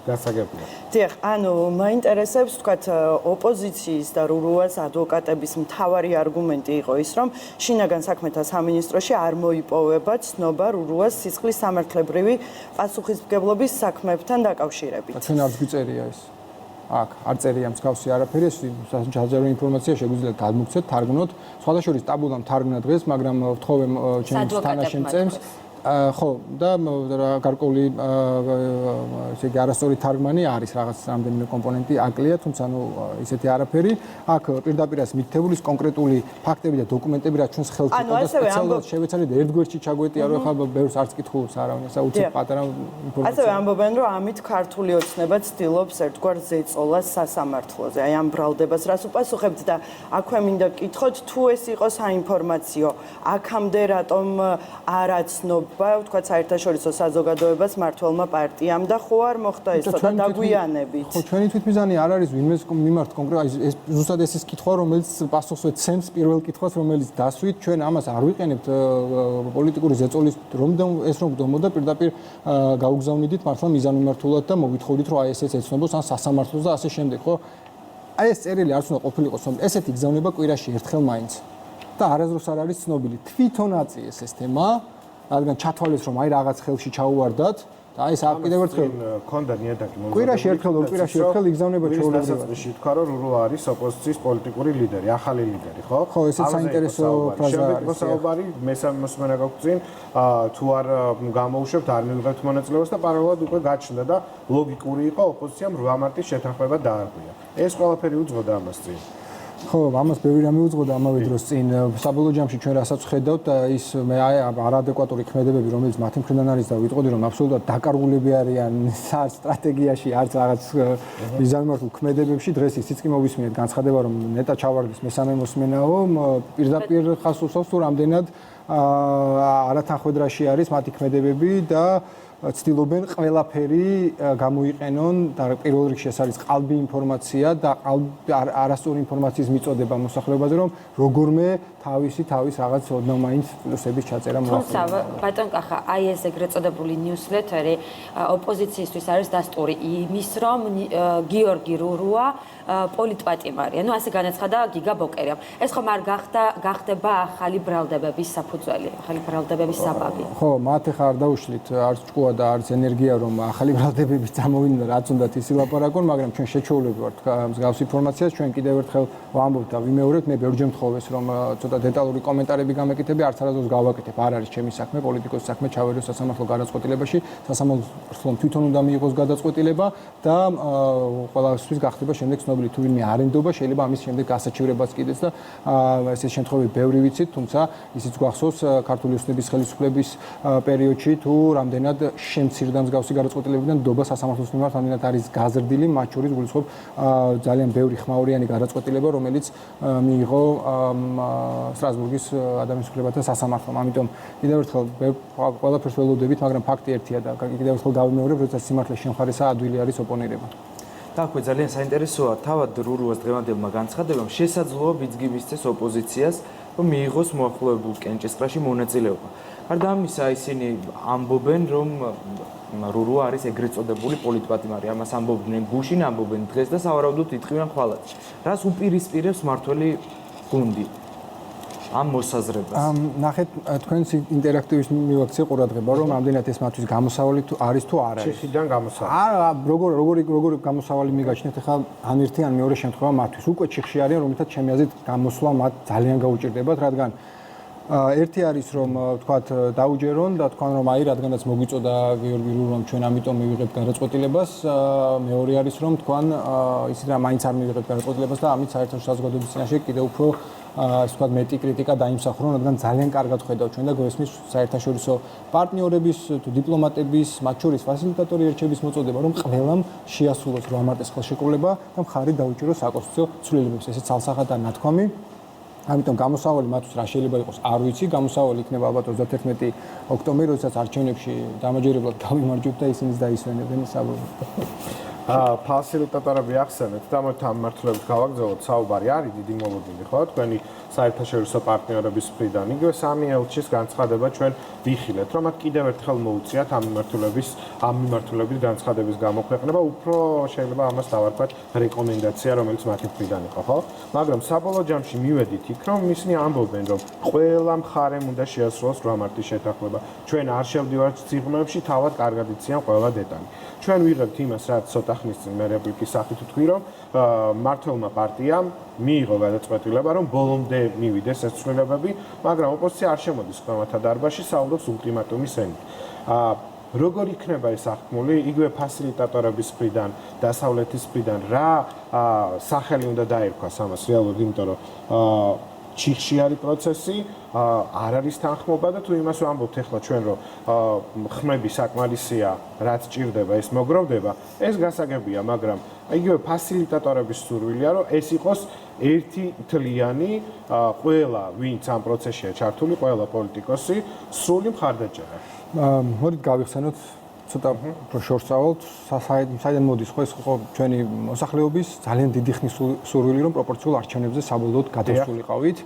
გასაგებია. დიახ, ანუ მაინტერესებს თქვათ ოპოზიციის და რურუას ადვოკატების მთავარი არგუმენტი იყო ის, რომ შინაგან საქმეთა სამინისტროში არ მოიპოვება ცნობა რურუას სისხლის სამართლებრივი პასუხისმგებლობის საქმეებთან დაკავშირებით. ჩვენ არც გვიწერია ეს. აქ არ წერია მსგავსი არაფერი, ეს საჯარო ინფორმაცია შეგვიძლია გადმოგცეთ, თარგმნოთ. სხვადასხვა ტაბულამ თარგმნა დღეს, მაგრამ ვთხოვեմ ჩემს თანაშემწემს ხო და გარკვეული ესე იგი არასწორი თარგმანი არის რაღაც რამდენიმე კომპონენტი აკლია, თუმცა ნუ ისეთი არაფერი. აქ პირდაპირაც მითითებული კონკრეტული ფაქტები და დოკუმენტები, რაც ჩვენს ხელში იყო და სპეციალურად შევეცადეთ ერთგვერდში ჩაგვეტია, რომ ხა ბევრს არც კითხულობს არავინ, ესა უცებ პატარა ინფორმაცია. ასევე ამბობენ, რომ ამით ქართული ოცნება ცდილობს ერთგვარ ზეწოლას სასამართლოზე. აი ამ ბრალდებას რას უპასუხებთ და აქვე მინდა გკითხოთ, თუ ეს იყო საინფორმაციო, აქამდე რატომ არაცნობ ვთქვათ საერთაშორისო საზოგადოებას მართლმა პარტიამ და ხო არ მოხდა ეს ცოტა დაგვიანებით. ხო, ჩვენი თვითმიზანი არ არის ვინმეს მიმართ კონკრეტულად ეს ზუსტად ეს კითხვა, რომელიც პასუხს ვეცემს პირველ კითხვას, რომელიც დასვით ჩვენ ამას არ ვიყენებთ პოლიტიკური ზეწოლის ეს რომ გდომოდა პირდაპირ გაუგზავნიდით მართლა მიზანმიმართულად და მოგვითხოვდით რომ აი ესეც ეცნობოს ან სასამართლოს და ასე შემდეგ, ხო? აი ეს წერილი არც უნდა ყოფილიყოს, რომ ესეთი გზავნება კვირაში ერთხელ მაინც და არასდროს არ არის ცნობილი. თვითონ აწიეს ეს თემა რადგან ჩათვალეს რომ აი რაღაც ხელში ჩაუვარდათ და აი ეს კიდევ ერთხელ ქონდა ნიადაგი მომზადებული. კვირაში ერთხელ იგზავნება ჩვეულებრივად. თქვა რომ რურო არის ოპოზიციის პოლიტიკური ლიდერი, ახალი ლიდერი, ხო? ხო, ესეც საინტერესო ფრაზა არის. შემდგომ საუბარი მესამე მოსმენა გაქვს წინ, თუ არ გამოუშვებთ, არ მივიღებთ მონაწილეობას და პარალელურად უკვე გაჩნდა და ლოგიკური იყო ოპოზიციამ 8 მარტის შეთანხმება დაარღვია. ეს ყველაფერი უძღოდა ამას წინ. ხო, ამას ბევრი რამე უძღოდა ამავე დროს წინ საბოლოო ჯამში ჩვენ რასაც ვხედავთ და ის მე არადეკვატური ქმედებები, რომელიც მათი მხრიდან არის და ვიტყოდი რომ აბსოლუტურად დაკარგულები არიან არც სტრატეგიაში, არც რაღაც მიზანმიმართულ ქმედებებში. დღეს ისიც კი მოვისმინეთ განცხადება, რომ ნეტა ჩავარდეს მესამე მოსმენაო, პირდაპირ ხას უსვავს თუ რამდენად არათანხმედრაში არის მათი ქმედებები და ცდილობენ ყველაფერი გამოიყენონ და პირველ რიგში ეს არის ყალბი ინფორმაცია და არასწორი ინფორმაციის მიწოდება მოსახლეობაზე, რომ როგორმე თავის რაღაც ოდნავ მაინც პლუსების ჩაწერა მოახდინა. თუმცა ბატონ კახა, აი ეს ეგრეთ წოდებული ნიუსლეტერი ოპოზიციისთვის არის დასტური იმის, რომ გიორგი რურუა პოლიტპატიმარია. ნუ ასე განაცხადა გიგა ბოკერია. ეს ხომ არ გახდება ახალი ბრალდებების საფუძველი, ახალი ბრალდებების საბაბი. ხო, მათ ახლა არ დაუშლით არც ჭკუა და არც ენერგია, რომ ახალი ბრალდებები წამოვიდნენ, რაც უნდათ ისი ლაპარაკონ, მაგრამ ჩვენ შეჩეულები ვართ მსგავს ინფორმაციას, ჩვენ კიდევ ერთხელ ვამბობთ და ვიმეორებთ, მე ბევრჯერ მთხოვეს, რომ ცოტა დეტალური კომენტარები გამეკეთები, არც არასდროს გავაკეთებ. არ არის ჩემი საქმე, პოლიტიკოსის საქმე ჩავერიო სასამართლო გადაწყვეტილებაში, სასამართლომ თვითონ უნდა მიიღოს გადაწყვეტილება და ყველასთვის გახდება შემდეგ ცნობილი თუ ვინმე არენდობა, შეიძლება ამის შემდეგ გასაჩივრებას კიდეც და ეს შემთხვევები ბევრი ვიცით, თუმცა ისიც გვახსოვს ქართული ოცნების ხელისუფლების პერიოდში თუ რამდენად შემცირდა მსგავსი გადაწყვეტილებებიდან ნდობა სასამართლოს მიმართ, რამდენად არის გაზრდილი, მათ შორის გულისხმობ ძალიან ბევრი ხმაურიანი გადაწყვეტილება, რომელიც მიიღო სტრასბურგის ადამიანის უფლებათა სასამართლომ. ამიტომ კიდევ ერთხელ ყველაფერს ველოდებით, მაგრამ ფაქტი ერთია და კიდევ ერთხელ გავიმეორებ, როდესაც სიმართლეს შემხარესა ადვილი არის ოპონირება. დააქვე ძალიან საინტერესოა თავად რურუას დღევანდელმა განცხადებამ შესაძლოა ბიძგი მისცეს ოპოზიციას რომ მიიღოს მოახლოებულ კენჭისყრაში მონაწილეობა. გარდა ამისა, ისინი ამბობენ, რომ რურუა არის ეგრეთ წოდებული პოლიტპატიმარი. ამას ამბობდნენ გუშინ, ამბობენ დღეს და სავარაუდოდ იტყვიან ხვალაც. რას უპირისპირებს მართველი გუნდი ამ მოსაზრებას? ნახეთ თქვენს ინტერაქტივის მივაქცია ყურადღება, რომ ამდენად ეს მათთვის გამოსავალი არის თუ არ არის. ჩიხიდან გამოსავალი. არა, როგორი გამოსავალი მიგაჩნიათ ახლა ან ერთი ან მეორე შემთხვევა მათთვის. უკვე ჩიხში არიან, რომელთაც ჩემი აზრით გამოსვლა მათ ძალიან გაუჭირდებათ, რადგან ერთი არის რომ თქვათ დაუჯერონ და თქვან რომ აი რადგანაც მოგვიწოდა გიორგი რურუამ ჩვენ ამიტომ მივიღებთ გადაწყვეტილებას, მეორე არის რომ თქვან ისიც რა მაინც არ მივიღებთ გადაწყვეტილებას და ამით საერთაშორისო საზოგადოების წინაშე კიდევ უფრო ასე ვთქვათ მეტი კრიტიკა დაიმსახურონ, რადგან ძალიან კარგად ხედავთ ჩვენ და გვესმის საერთაშორისო პარტნიორების თუ დიპლომატების, მათ შორის ფასილიტატორი ერჩების მოწოდება, რომ ყველამ შეასრულოს 8 მარტის ხელშეკრულება და მხარი დაუჭიროს საკონსტიტუციო ცვლილებებს. ესეც ალსახად და ნათქვამი. ამიტომ გამოსავალი მათთვის რა შეიძლება იყოს არ ვიცი, გამოსავალი იქნება ალბათ 31 ოქტომბერი, როდესაც არჩევნებში დამაჯერებლად გავიმარჯვებთ და ისინიც დაისვენებენ საბოლოოდ. ფასილიტატორები ახსენეთ და მოით ამ მართლებით გავაგზავნოთ საუბარი არის დიდი მოლოდინი ხო თქვენი საერთაშორისო პარტნიორების მხრიდან იგივე სამი ელჩის განცხადება ჩვენ ვიხილეთ რომ მათ კიდევ ერთხელ მოუწიათ ამ მიმართულებით განცხადების გამოქვეყნება უფრო შეიძლება ამას დავარქვათ რეკომენდაცია რომელიც მათი მხრიდან იყო ხო მაგრამ საბოლოო ჯამში მივედით იქ რომ ისინი ამბობენ რომ ყველა მხარემ უნდა შეასრულოს 8 მარტის შეთანხმება ჩვენ არ შევდივართ ციხმებში თავად კარგად იციან ყველა დეტალი ჩვენ ვიღებთ იმას რაც ცოტა ხნის წინ მე რეპლიკის სახით ვთქვი რომ მართლმა პარტიამ მიიღო გადაწყვეტილება რომ ბოლომდე მივიდეს ეს ცვლილებები მაგრამ ოპოზიცია არ შემოდის ქვეყანთა დარბაზში საუბრობს ultimatum-ის ენით როგორ იქნება ეს აღქმული იგივე ფასილიტატორების მხრიდან დასავლეთის მხრიდან რა სახელი უნდა დაერქვას ამას რეალურად იმიტომ რომ ჩიხში არის პროცესი არ არის თანხმობა და თუ იმას ვამბობთ ახლა ჩვენ რომ ხმები საკმარისია რაც ჭირდება ეს მოგროვდება ეს გასაგებია მაგრამ იგივე ფასილიტატორების სურვილია რომ ეს იყოს ერთი თლიანი ყველა ვინც ამ პროცესშია ჩართული ყველა პოლიტიკოსი სრული მხარდაჭერა მოდით გავიხსენოთ ცოტა უფრო შორსავალთ საიდან მოდის ხო ეს ხო ჩვენი მოსახლეობის ძალიან დიდი ხნის სურვილი რომ პროპორციულ არჩევნებზე საბოლოოდ გადასულიყავით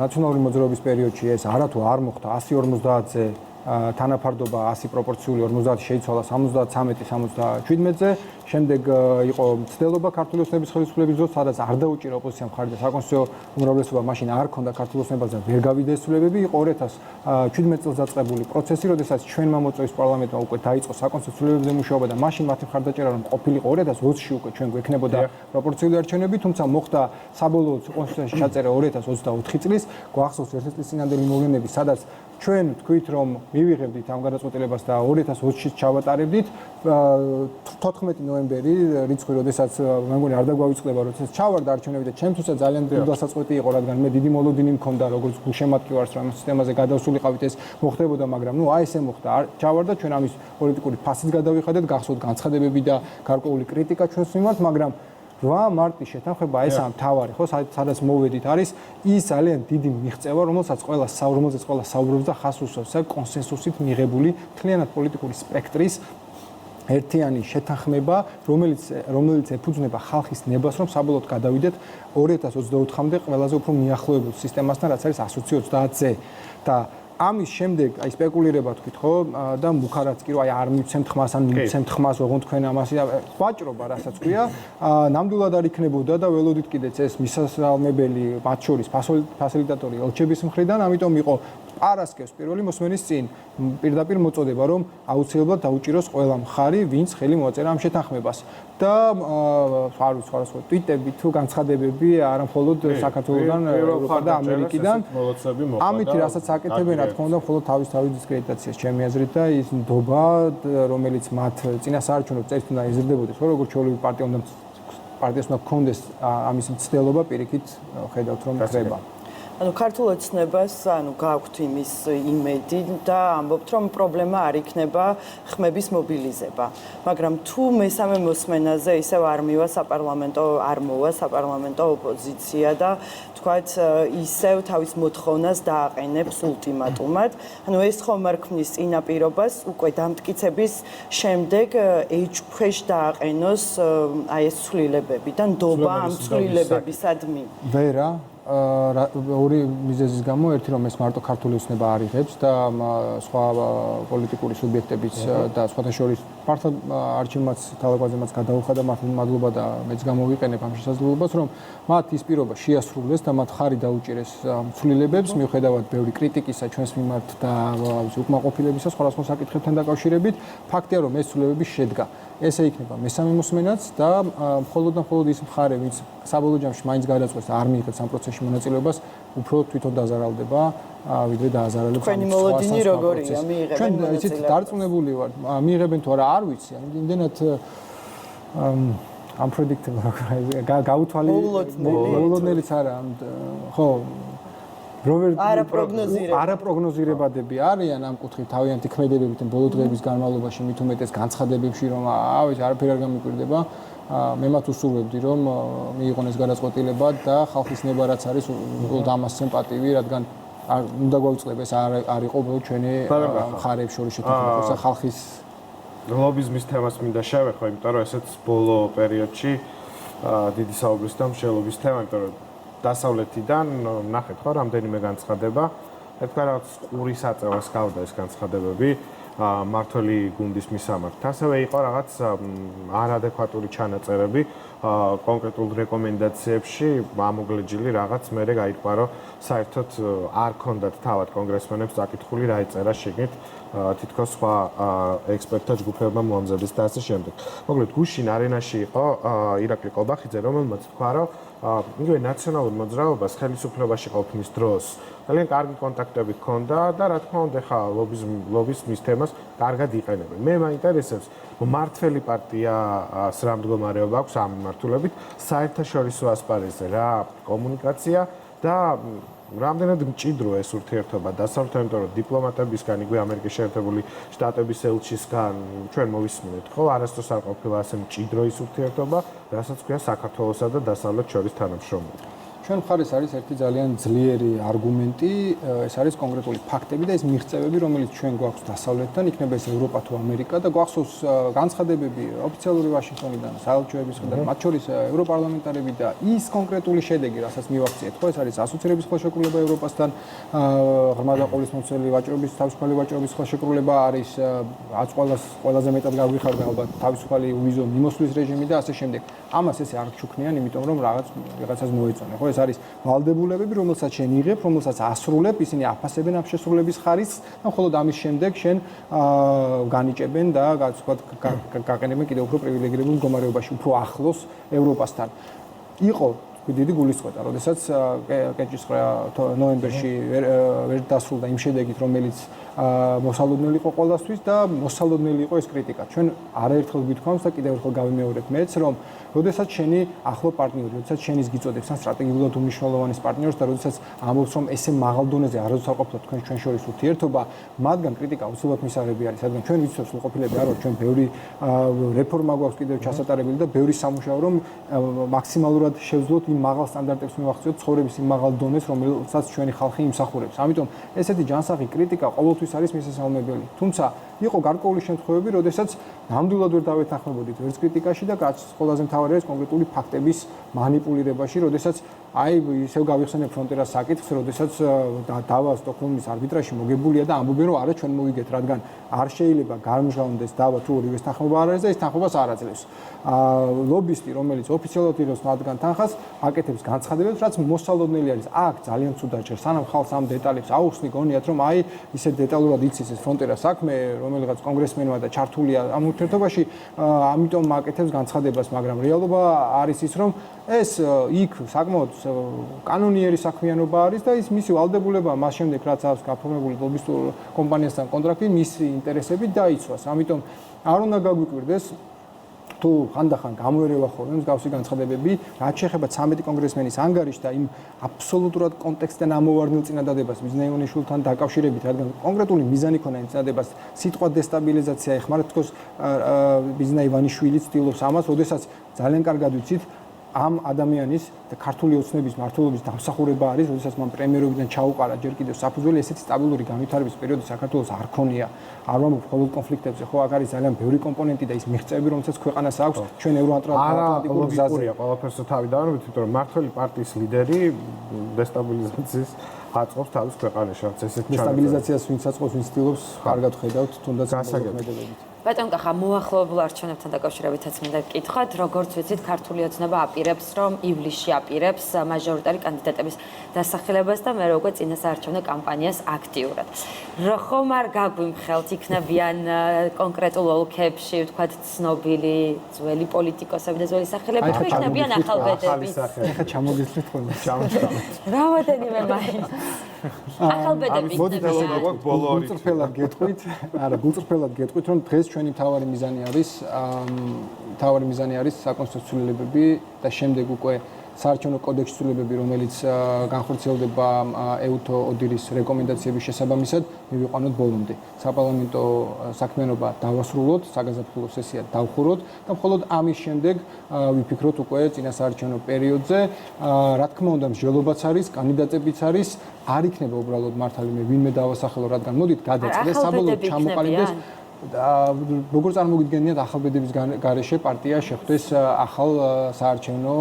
ნაციონალური მოძრაობის პერიოდში ეს არათუ არ მოხდა 150-ზე თანაფარდობა 100 პროპორციული 50 შეიცვალა 73-77-ზე შემდეგ იყო მცდელობა ქართული ოცნების ხელისუფლების დროს სადაც არ დაუჭირა ოპოზიციამ მხარი და საკონსტიტუციო უმრავლესობა მაშინ არ ქონდა ქართული ოცნებაზე ვერ გავიდა ეს ცვლილებები იყო 2017 წელს დაწყებული პროცესი როდესაც ჩვენმა მოწვევის პარლამენტმა უკვე დაიწყო საკონსტიტუციო ცვლილებებზე მუშაობა და მაშინ მათი მხარდაჭერა რომ ყოფილიყო 2020-ში უკვე ჩვენ გვექნებოდა პროპორციული არჩევნები თუმცა მოხდა საბოლოოდ კონსტიტუციაში ჩაწერა 2024 წლის გვახსოვს ერთ წლის წინანდელი მოვლენები სადაც ჩვენ თქვით რომ მივიღებდით ამ გადაწყვეტილებას და 2020-ში ჩავატარებდით 14 ნოემბერი რიცხვი როდესაც მე მგონი არ დაგვავიწყდება როდესაც ჩავარდა არჩევნები და ჩემთვისაც ძალიან დასაწყვეტი იყო რადგან მე დიდი მოლოდინი მქონდა როგორც გულშემატკივარს რომ სისტემაზე გადავსულიყავით ეს მოხდებოდა მაგრამ ნუ აი ესე მოხდა ჩავარდა ჩვენ ამის პოლიტიკური ფასით გადავიხადეთ გახსოვთ განცხადებები და გარკვეული კრიტიკა ჩვენს მიმართ მაგრამ 8 მარტის შეთანხმება ეს ამ თავარი ხო სადაც მოვედით არის ის ძალიან დიდი მიღწევა რომელსაც ყველა საუბრობს და ხას უსვამს კონსენსუსით მიღებული მთლიანად პოლიტიკური სპექტრის ერთიანი შეთანხმება რომელიც ეფუძნება ხალხის ნებას რომ საბოლოოდ გადავიდეთ 2024-მდე ყველაზე უფრო მიახლოებულ სისტემასთან რაც არის 130-ზე და ამის შემდეგ აი სპეკულირება თქვით ხო და მუხარაც კი რომ აი არ მივცემთ ხმას ან მივცემთ ხმას ოღონდ თქვენ ამას ვაჭრობა რასაც ქვია ნამდვილად არ იქნებოდა და ველოდით კიდეც ეს მისასალმებელი მათ შორის ფასილიტატორი ელჩების მხრიდან ამიტომ იყო პარასკევს პირველი მოსმენის წინ პირდაპირ მოწოდება რომ აუცილებლად დაუჭიროს ყველა მხარი ვინც ხელი მოაწერა ამ შეთანხმებას და არ ვიცი სხვა ტვიტები თუ განცხადებები არა მხოლოდ საქართველოსგან ევროპა და ამერიკიდან ამით რასაც აკეთებენ რა თქმა უნდა მხოლოდ თავის დისკრედიტაციას ჩემი აზრით და ის ნდობა რომელიც მათ წინასაარჩევნო წესით უნდა ეზრდებოდეს ხო როგორც ჩვეული პარტიას უნდა გქონდეს ამის მცდელობა პირიქით ხედავთ რომ ხდება ანუ ქართულ ოცნებას ანუ გაქვთ იმის იმედი და ამბობთ რომ პრობლემა არ იქნება ხმების მობილიზება მაგრამ თუ მესამე მოსმენაზე ისევ არ მივა საპარლამენტო ოპოზიცია და თქვათ ისევ თავის მოთხოვნას დააყენებს ultimatum-ად ანუ ეს ხომ არ ქმნის წინაპირობას უკვე დამტკიცების შემდეგ ეჭქვეშ დააყენოს აი ეს ცვლილებები და ნდობა ამ ცვლილებებისადმი ვერა ორი მიზეზის გამო, ერთი რომ ეს მარტო ქართული ოცნება არ იღებს და სხვა პოლიტიკური სუბიექტებიც და სხვათა შორის მართლა არჩილმაც თავებაზემაც გადაუხადა მადლობა და მეც გამოვიყენებ ამ შესაძლებლობას, რომ მათ ის პირობა შეასრულეს და მათ ხარი დაუჭირეს ცვლილებებს, მიუხედავად ბევრი კრიტიკისა ჩვენს მიმართ და უკმაყოფილებისა სხვადასხვა საკითხებთან დაკავშირებით, ფაქტია რომ ეს ცვლილებები შედგა. ესე იქნება მესამე მოსმენაც და მხოლოდ და მხოლოდ ის მხარე, ვინც საბოლოო ჯამში მაინც გადაწყვეტს და არ მიიღებს ამ პროცესში მონაწილეობას, უფრო თვითონ დაზარალდება, ვიდრე დააზარალებს თქვენი მოლოდინი როგორია, მიიღებენ ჩვენ იცით დარწმუნებული ვარ, მიიღებენ თუ არა არ ვიცი, იმდენად unpredictable გაუთვალისწინებელიც არა, ხო არაპროგნოზირებადები არიან ამ კუთხით თავიანთი ქმედებებით ბოლო დღეების განმავლობაში მით უმეტეს განცხადებებში რომ არაფერი არ გამიკვირდება მე მათ უსურვებდი რომ მიიღონ ეს გადაწყვეტილება და ხალხის ნება რაც არის ამასცენ პატივი რადგან უნდა გვაუწყდეს ეს არ იყო ჩვენი მხარეებს შორის შეთანხმება ხალხის ლობიზმის თემას მინდა შევეხო იმიტომ რომ ესეც ბოლო პერიოდში დიდი საუბრის და მსჯელობის თემა იმიტომ რომ დასავლეთიდან ნახეთ ხო რამდენიმე განცხადება ერთგვარ რაღაც ყურის აწევას გავდა ეს განცხადებები მართველი გუნდის მისამართთ ასევე იყო რაღაც არადეკვატური ჩანაწერები კონკრეტულ რეკომენდაციებში ამოგლეჯილი რაღაც მერე გაიყვა რომ საერთოდ არ ქონდათ თავად კონგრესმენებს წაკითხული რა ეწერა შეგნით თითქოს სხვა ექსპერტთა ჯგუფებმა მოამზადეს და ასე შემდეგ. მოკლედ გუშინ არენაში იყო ირაკლი ყობახიძე რომელმაც თქვა რომ იგივე ნაციონალურ მოძრაობას ხელისუფლებაში ყოფნის დროს ძალიან კარგი კონტაქტები ჰქონდა და რა თქმა უნდა ხა ლობიზმის თემას კარგად იყენებენ. მე მაინტერესებს მმართველი პარტიას რა მდგომარეობა აქვს ამ მიმართულებით საერთაშორისო ასპარეზზე რა კომუნიკაცია და რამდენად მჭიდრო ეს ურთიერთობა დასავლეთთან, იმიტომ რომ დიპლომატებისგან, იგივე ამერიკის შეერთებული შტატების ელჩისგან ჩვენ მოვისმინეთ, ხო, არასდროს არ ყოფილა ასე მჭიდრო ის ურთიერთობა, რასაც ქვია საქართველოსა და დასავლეთს შორის თანამშრომლობა. ჩვენ მხარეს არის ერთი ძალიან ძლიერი არგუმენტი, ეს არის კონკრეტული ფაქტები და ეს მიღწევები, რომელიც ჩვენ გვაქვს დასავლეთთან, იქნება ეს ევროპა თუ ამერიკა და გვახსოვს განცხადებები ოფიციალური ვაშინგტონიდან, საელჩოებისგან, მათ შორის ევროპარლამენტარები და ის კონკრეტული შედეგი, რასაც მივახციეთ, ხო, ეს არის ასოცირების ხელშეკრულება ევროპასთან, ღრმა და ყოვლისმომცველი ვაჭრობის, თავისუფალი ვაჭრობის ხელშეკრულება არის, ყველაზე მეტად გაგვიხარდა ალბათ თავისუფალი ვიზო მიმოსვლის რეჟიმი და ასე შემდეგ. ამას ესე არ ჩუქნიან, იმიტომ რომ რაღაცას მოეწონე, ხო? ეს არის ვალდებულებები, რომელსაც შენ იღებ, რომელსაც ასრულებ, ისინი აფასებენ ამ შესრულების ხარისხს და მხოლოდ ამის შემდეგ შენ განიჭებენ და გაყენებენ კიდევ უფრო პრივილეგირებულ მდგომარეობაში, უფრო ახლოს ევროპასთან. იყო დიდი გულისწყეთა, როდესაც კენჭისყრა ნოემბერში ვერ დასრულდა იმ შედეგით, რომელიც მოსალოდნელი იყო ყველასთვის და მოსალოდნელი იყო ეს კრიტიკა. ჩვენ არაერთხელ გვითხოვს და კიდევ ერთხელ გავიმეორებ მეც, რომ როდესაც შენი ახლო პარტნიორი, როდესაც შენის გიწოდებს ან სტრატეგიულად უმნიშვნელოვანის პარტნიორს და როდესაც ამბობს, რომ ესე მაღალ დონეზე არასდროს არ ყოფილა ჩვენ შორის ურთიერთობა, მათგან კრიტიკა უცებად მისაღები არის, რადგან ჩვენ ვიცით, სრულყოფილები არ ვართ, ჩვენ ბევრი რეფორმა გვაქვს კიდევ ჩასატარებელი და ბევრი სამუშაო, რომ მაქსიმალურად შევძლოთ იმ მაღალ სტანდარტებს მივახციოთ ცხოვრების იმ მაღალ დონეს, რომელსაც ჩვენი ხალხი იმსახურებს. ამიტომ ესეთი ჯანსაღი კრიტიკა ყოველთვის არის მისასალმებელი. თუმცა იყო გარკვეული შემთხვევები, როდესაც ნამდვილად ვერ დავეთანხმებოდით ვერც კრიტიკაში და რაც ყველაზე მთავარი არის კონკრეტული ფაქტების манипуლირებაში, როდესაც ისევ გავიხსენებ ფრონტერას საკითხს, როდესაც დავა სტოკჰოლმის არბიტრაჟში მოგებულია და ამბობენ, რომ არა ჩვენ მოვიგეთ, რადგან არ შეიძლება გამჟღავნდეს დავა თუ ორივეს თანხმობა არ არის და ეს თანხმობას არ აძლევს. ლობისტი, რომელიც ოფიციალურად იღებს მათგან თანხას, აკეთებს განცხადებებს, რაც მოსალოდნელი არის. აქ ძალიან ცუდ დაჭერს, სანამ ხალხს ამ დეტალებს აუხსნი გონიათ, რომ ისე დეტალურად იცის ეს ფრონტერას საქმე, რომელიღაც კონგრესმენმა და ჩართულია ამ ურთიერთობაში, ამიტომ აკეთებს განცხადებას, მაგრამ რეალობა არის ის, რომ ეს იქ საკმაოდ კანონიერი საქმიანობა არის და ის მისი ვალდებულება მას შემდეგ რაც აქვს გაფორმებული ლობისტურ კომპანიასთან კონტრაქტი, მისი ინტერესები დაიცვას. ამიტომ არ უნდა გაგვიკვირდეს თუ ხანდახან გამოერევა ხოლმე მსგავსი განცხადებები, რაც შეეხება 13 კონგრესმენის ანგარიშს და იმ აბსოლუტურად კონტექსტიდან ამოვარდნილ წინადადებას ბიზნეს ივანიშვილთან დაკავშირებით, რადგან კონკრეტული მიზანი ქონა იმ წინადადებას სიტყვა დესტაბილიზაცია ეხმარება თქოს ბიზნეს ივანიშვილი ცდილობს ამას, როდესაც ძალიან კარგად ვიცით ამ ადამიანის და ქართული ოცნების მმართველობის დამსახურება არის, როდესაც მან პრემიერობიდან ჩაუყარა ჯერ კიდევ საფუძველი, ესეთი სტაბილური განვითარების პერიოდი საქართველოს არ ქონია. არ ვამბობ მხოლოდ კონფლიქტებზე, ხო, აქ არის ძალიან ბევრი კომპონენტი და ის მიღწევები, რომელსაც ქვეყანას აქვს ჩვენ ევროატლანტიკურ გზაზე. ყველაფერს თავი დავანებთ, იმიტომ რომ მართველი პარტიის ლიდერი დესტაბილიზაციის აწყობს თავის ქვეყანაში, რაც ესეთ დესტაბილიზაციას ვინც აწყობს, ვინც ცდილობს, კარგად ხედავთ, თუნდაც გასაგებად. ბატონ კახა, მოახლოებულ არჩევნებთან დაკავშირებითაც მინდა გკითხოთ, როგორც ვიცით, ქართული ოცნება აპირებს, რომ ივლისში აპირებს მაჟორიტარი კანდიდატების დასახელებას და მე უკვე წინასაარჩევნო კამპანიას აქტიურად. ხომ არ გაგვიმხელთ იქნებიან კონკრეტულ ოლქებში, ვთქვათ, ცნობილი ძველი პოლიტიკოსები და ძველი სახელები, თუ იქნებიან ახალბედები? ეხა ჩამოგისვლით ხოლმე. რამოდენიმე მაინც. ახალბედები იქნებიან. გულწრფელად გეტყვით, არა, გულწრფელად გეტყვით, რომ დღეს ჩვენი მთავარი მიზანი არის საკონსტიტუციო ცვლილებები და შემდეგ უკვე საარჩევნო კოდექსის ცვლილებები, რომელიც განხორციელდება ეუთო ოდირის რეკომენდაციების შესაბამისად, მივიყვანოთ ბოლომდე. საპარლამენტო საქმიანობა დავასრულოთ, საგაზაფხულო სესია დავხუროთ და მხოლოდ ამის შემდეგ ვიფიქროთ უკვე წინასაარჩევნო პერიოდზე. რა თქმა უნდა, მსჯელობაც არის, კანდიდატებიც არის, არ იქნება უბრალოდ მართალი მე ვინმე დავასახელო, რადგან მოდით გადაწყდეს საბოლოოდ ჩამოყალიბდეს როგორ წარმოგიდგენიათ ახალბედების გარეშე პარტია შეხვდეს ახალ საარჩევნო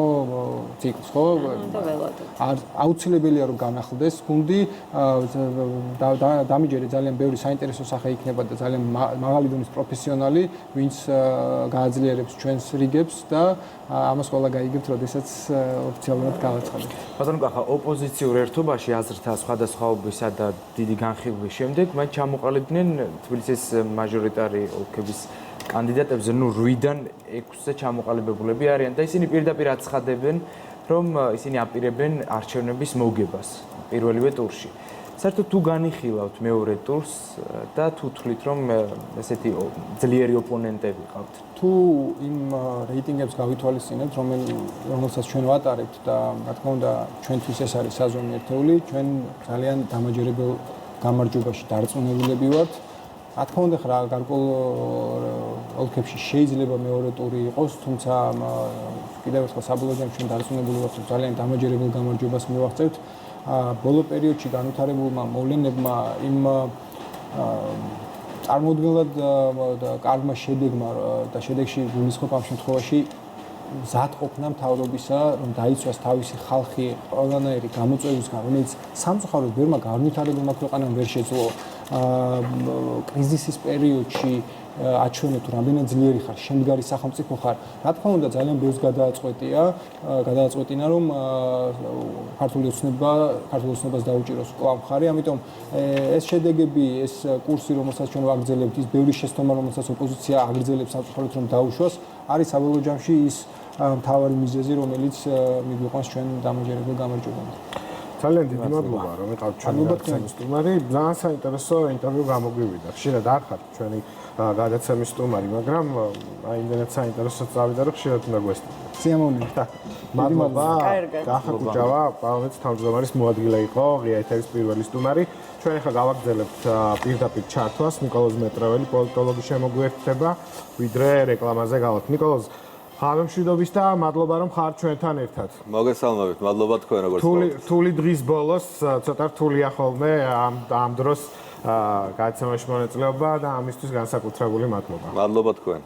ციკლს, ხო? აუცილებელია რომ განახლდეს გუნდი, დამიჯერე ძალიან ბევრი საინტერესო სახე იქნება და ძალიან მაღალი დონის პროფესიონალი, ვინც გააძლიერებს ჩვენს რიგებს და ამას ყველა გაიგებთ, როდესაც ოფიციალურად გავაცხადეთ. ბატონო კახა, ოპოზიციურ ერთობაში აზრთა სხვადასხვაობისა და დიდი განხილვის შემდეგ მან ჩამოყალიბდნენ თბილისის მაჟორიტარი ოლქების კანდიდატებზე, 8-დან 6-ზე ჩამოყალიბებულები არიან და ისინი პირდაპირ აცხადებენ, რომ ისინი აპირებენ არჩევნების მოგებას პირველივე ტურში. საერთოდ თუ განიხილავთ მეორე ტურს და თუ თვლით, რომ ესეთი ძლიერი ოპონენტები ყავთ? თუ იმ რეიტინგებს გავითვალისწინებთ, რომელსაც ჩვენ ვატარებთ და რა თქმა უნდა, ჩვენთვის ეს არის საზომი ერთეული, ჩვენ ძალიან დამაჯერებელ გამარჯვებაში დარწმუნებულები ვართ. რა თქმა უნდა, გარკვეულ ოლქებში შეიძლება მეორე ტური იყოს, თუმცა კიდევ ერთხელ საბოლოო ჯამში ჩვენ დარწმუნებული ვართ, რომ ძალიან დამაჯერებელ გამარჯვებას მივაღწევთ. ბოლო პერიოდში განვითარებულმა მოვლენებმა იმ წარმოუდგენლად კარგმა შედეგმა და შედეგში გულისხმობ ამ შემთხვევაში მზადყოფნა მთავრობისა, რომ დაიცვას თავისი ხალხი ყველანაირი გამოწვევისგან, რომელიც სამწუხაროდ ბევრმა განვითარებულმა ქვეყანამ ვერ შეძლო. კრიზისის პერიოდში აჩვენეთ, რომ რამდენად ძლიერი ხარ, შემდგარი სახელმწიფო ხარ. რა თქმა უნდა, ძალიან ბევრს გადააწყვეტინა, რომ ქართული ოცნებას დაუჭიროს კვლავ მხარი, ამიტომ ეს შედეგები, ეს კურსი, რომელსაც ჩვენ ვაგრძელებთ, ის ბევრი შეცდომა, რომელსაც ოპოზიცია აგრძელებს სამწუხაროდ, რომ დაუშვას, არის საბოლოო ჯამში ის მთავარი მიზეზი, რომელიც მიგვიყვანს ჩვენ დამაჯერებელ გამარჯვებამდე. ძალიან დიდი მადლობა, რომ იყავთ ჩვენი გადაცემის სტუმარი. ძალიან საინტერესო ინტერვიუ გამოგვივიდა. ხშირად არ ხართ ჩვენი გადაცემის სტუმარი, მაგრამ აი იმდენად საინტერესოა წავიდა, რომ ხშირად უნდა გვესწრებოდეთ. სიამოვნებით. მადლობა. კახა კუჭავა, პარლამენტის თავმჯდომარის მოადგილე იყო, ღია ეთერის პირველი სტუმარი. ჩვენ ახლა გავაგრძელებთ პირდაპირ ჩართვას. ნიკოლოზ მეტრეველი, პოლიტოლოგი შემოგვიერთდება, ვიდრე რეკლამაზე გავალთ. ნიკოლოზ, ღამემშვიდობის და მადლობა რომ ხართ ჩვენთან ერთად. მოგესალმებით, მადლობა თქვენ როგორც რთული დღის ბოლოს, ცოტა რთულია ხოლმე ამ დროს გადაცემაში მონაწილეობა და ამისთვის განსაკუთრებული მადლობა. მადლობა თქვენ.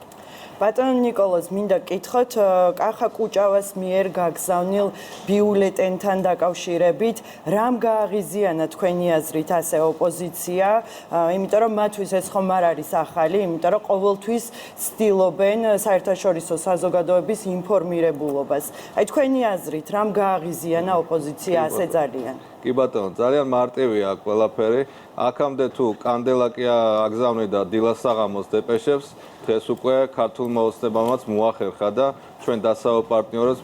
ბატონ ნიკოლოზ, მინდა გკითხოთ, კახა კუჭავას მიერ გაგზავნილ ბიულეტენთან დაკავშირებით, რამ გააღიზიანა თქვენი აზრით ასე ოპოზიცია, იმიტომ რომ მათთვის ეს ხომ არ არის ახალი, იმიტომ რომ ყოველთვის ცდილობენ საერთაშორისო საზოგადოების ინფორმირებულობას. აი თქვენი აზრით, რამ გააღიზიანა ოპოზიცია ასე ძალიან? კი ბატონო, ძალიან მარტივია ყველაფერი. აქამდე თუ კანდელაკი აგზავნიდა დილას საღამოს დეპეშებს, დღეს უკვე ქართულმა ოცნებამაც მოახერხა და ჩვენ დასავლელ პარტნიორებს